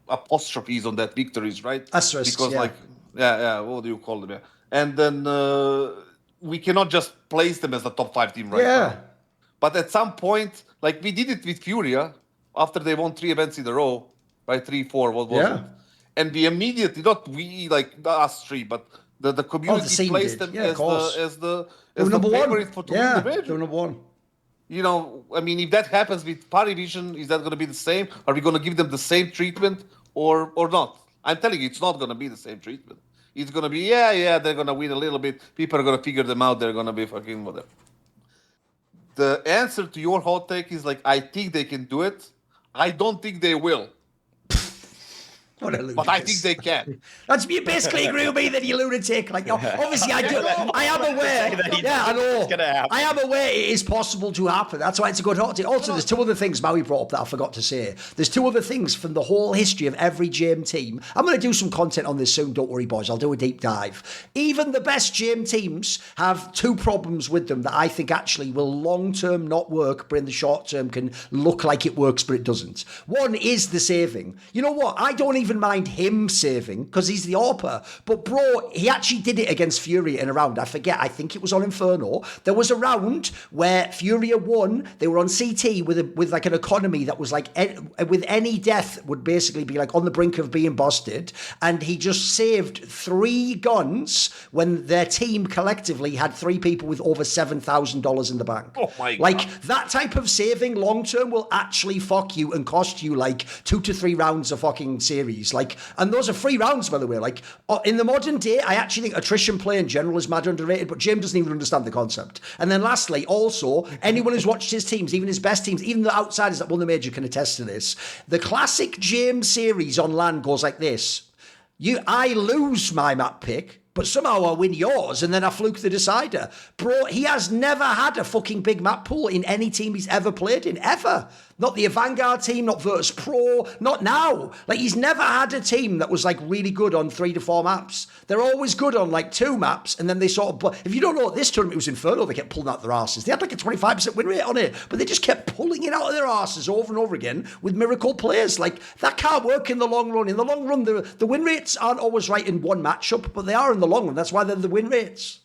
apostrophes on that victories, right? Asterisks, because what do you call them? Yeah. And then we cannot just place them as the top 5 team right now. But at some point, like we did it with Furia, after they won 3 events in a row, right? 3-4, what was it? And we immediately, not we, like us 3, but the community placed them as the favorite to win the major. Number 1. I mean, if that happens with PARIVISION, is that going to be the same? Are we going to give them the same treatment or not? I'm telling you, it's not going to be the same treatment. It's going to be, they're going to win a little bit. People are going to figure them out. They're going to be fucking whatever. The answer to your hot take is I think they can do it. I don't think they will. But I think they can. You basically agree with me that you lunatic. Obviously, I do. I am aware. I know. I am aware it is possible to happen. That's why it's a good hot take. Also, there's 2 other things Maui brought up that I forgot to say. There's 2 other things from the whole history of every Jame team. I'm going to do some content on this soon. Don't worry, boys. I'll do a deep dive. Even the best Jame teams have 2 problems with them that I think actually will long-term not work, but in the short term can look like it works, but it doesn't. One is the saving. You know what? I don't even mind him saving because he's the AWPer, but bro, he actually did it against Furia in a round. I think it was on Inferno. There was a round where Furia won. They were on CT with like an economy that was like with any death would basically be like on the brink of being busted, and he just saved 3 guns when their team collectively had 3 people with over $7,000 in the bank. Oh my God. Like that type of saving long term will actually fuck you and cost you like 2 to 3 rounds of fucking series. And those are free rounds, by the way. In the modern day, I actually think attrition play in general is mad underrated, but Jame doesn't even understand the concept. And then lastly, also, anyone who's watched his teams, even his best teams, even the outsiders that won the major can attest to this. The classic Jame series on LAN goes like this. I lose my map pick, but somehow I win yours, and then I fluke the decider. Bro, he has never had a fucking big map pool in any team he's ever played in, ever. Not the Vanguard team, not Virtus Pro, not now. He's never had a team that was, really good on 3 to 4 maps. They're always good on, 2 maps, and then they sort of... If you don't know, this tournament was Inferno, they kept pulling out their arses. They had, a 25% win rate on it, but they just kept pulling it out of their arses over and over again with miracle players. That can't work in the long run. In the long run, the win rates aren't always right in one matchup, but they are in the long run. That's why they're the win rates.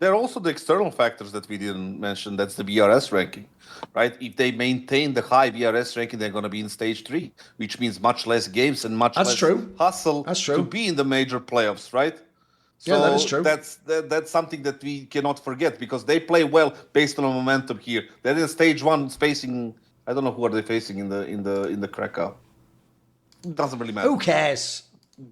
There are also the external factors that we didn't mention. That's the BRS ranking, right? If they maintain the high BRS ranking, they're going to be in stage 3, which means much less games and much less hustle to be in the major playoffs, right? So that is true. That's something that we cannot forget, because they play well based on momentum here. They're in stage 1 facing, I don't know who are they facing in the Krakow. Doesn't really matter. Who cares?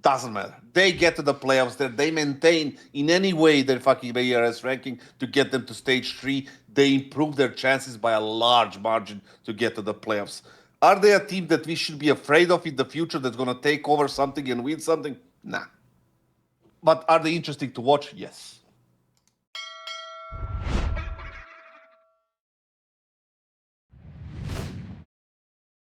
Doesn't matter. They get to the playoffs. They maintain in any way their fucking BRS ranking to get them to stage 3. They improve their chances by a large margin to get to the playoffs. Are they a team that we should be afraid of in the future that's going to take over something and win something? Nah. But are they interesting to watch? Yes.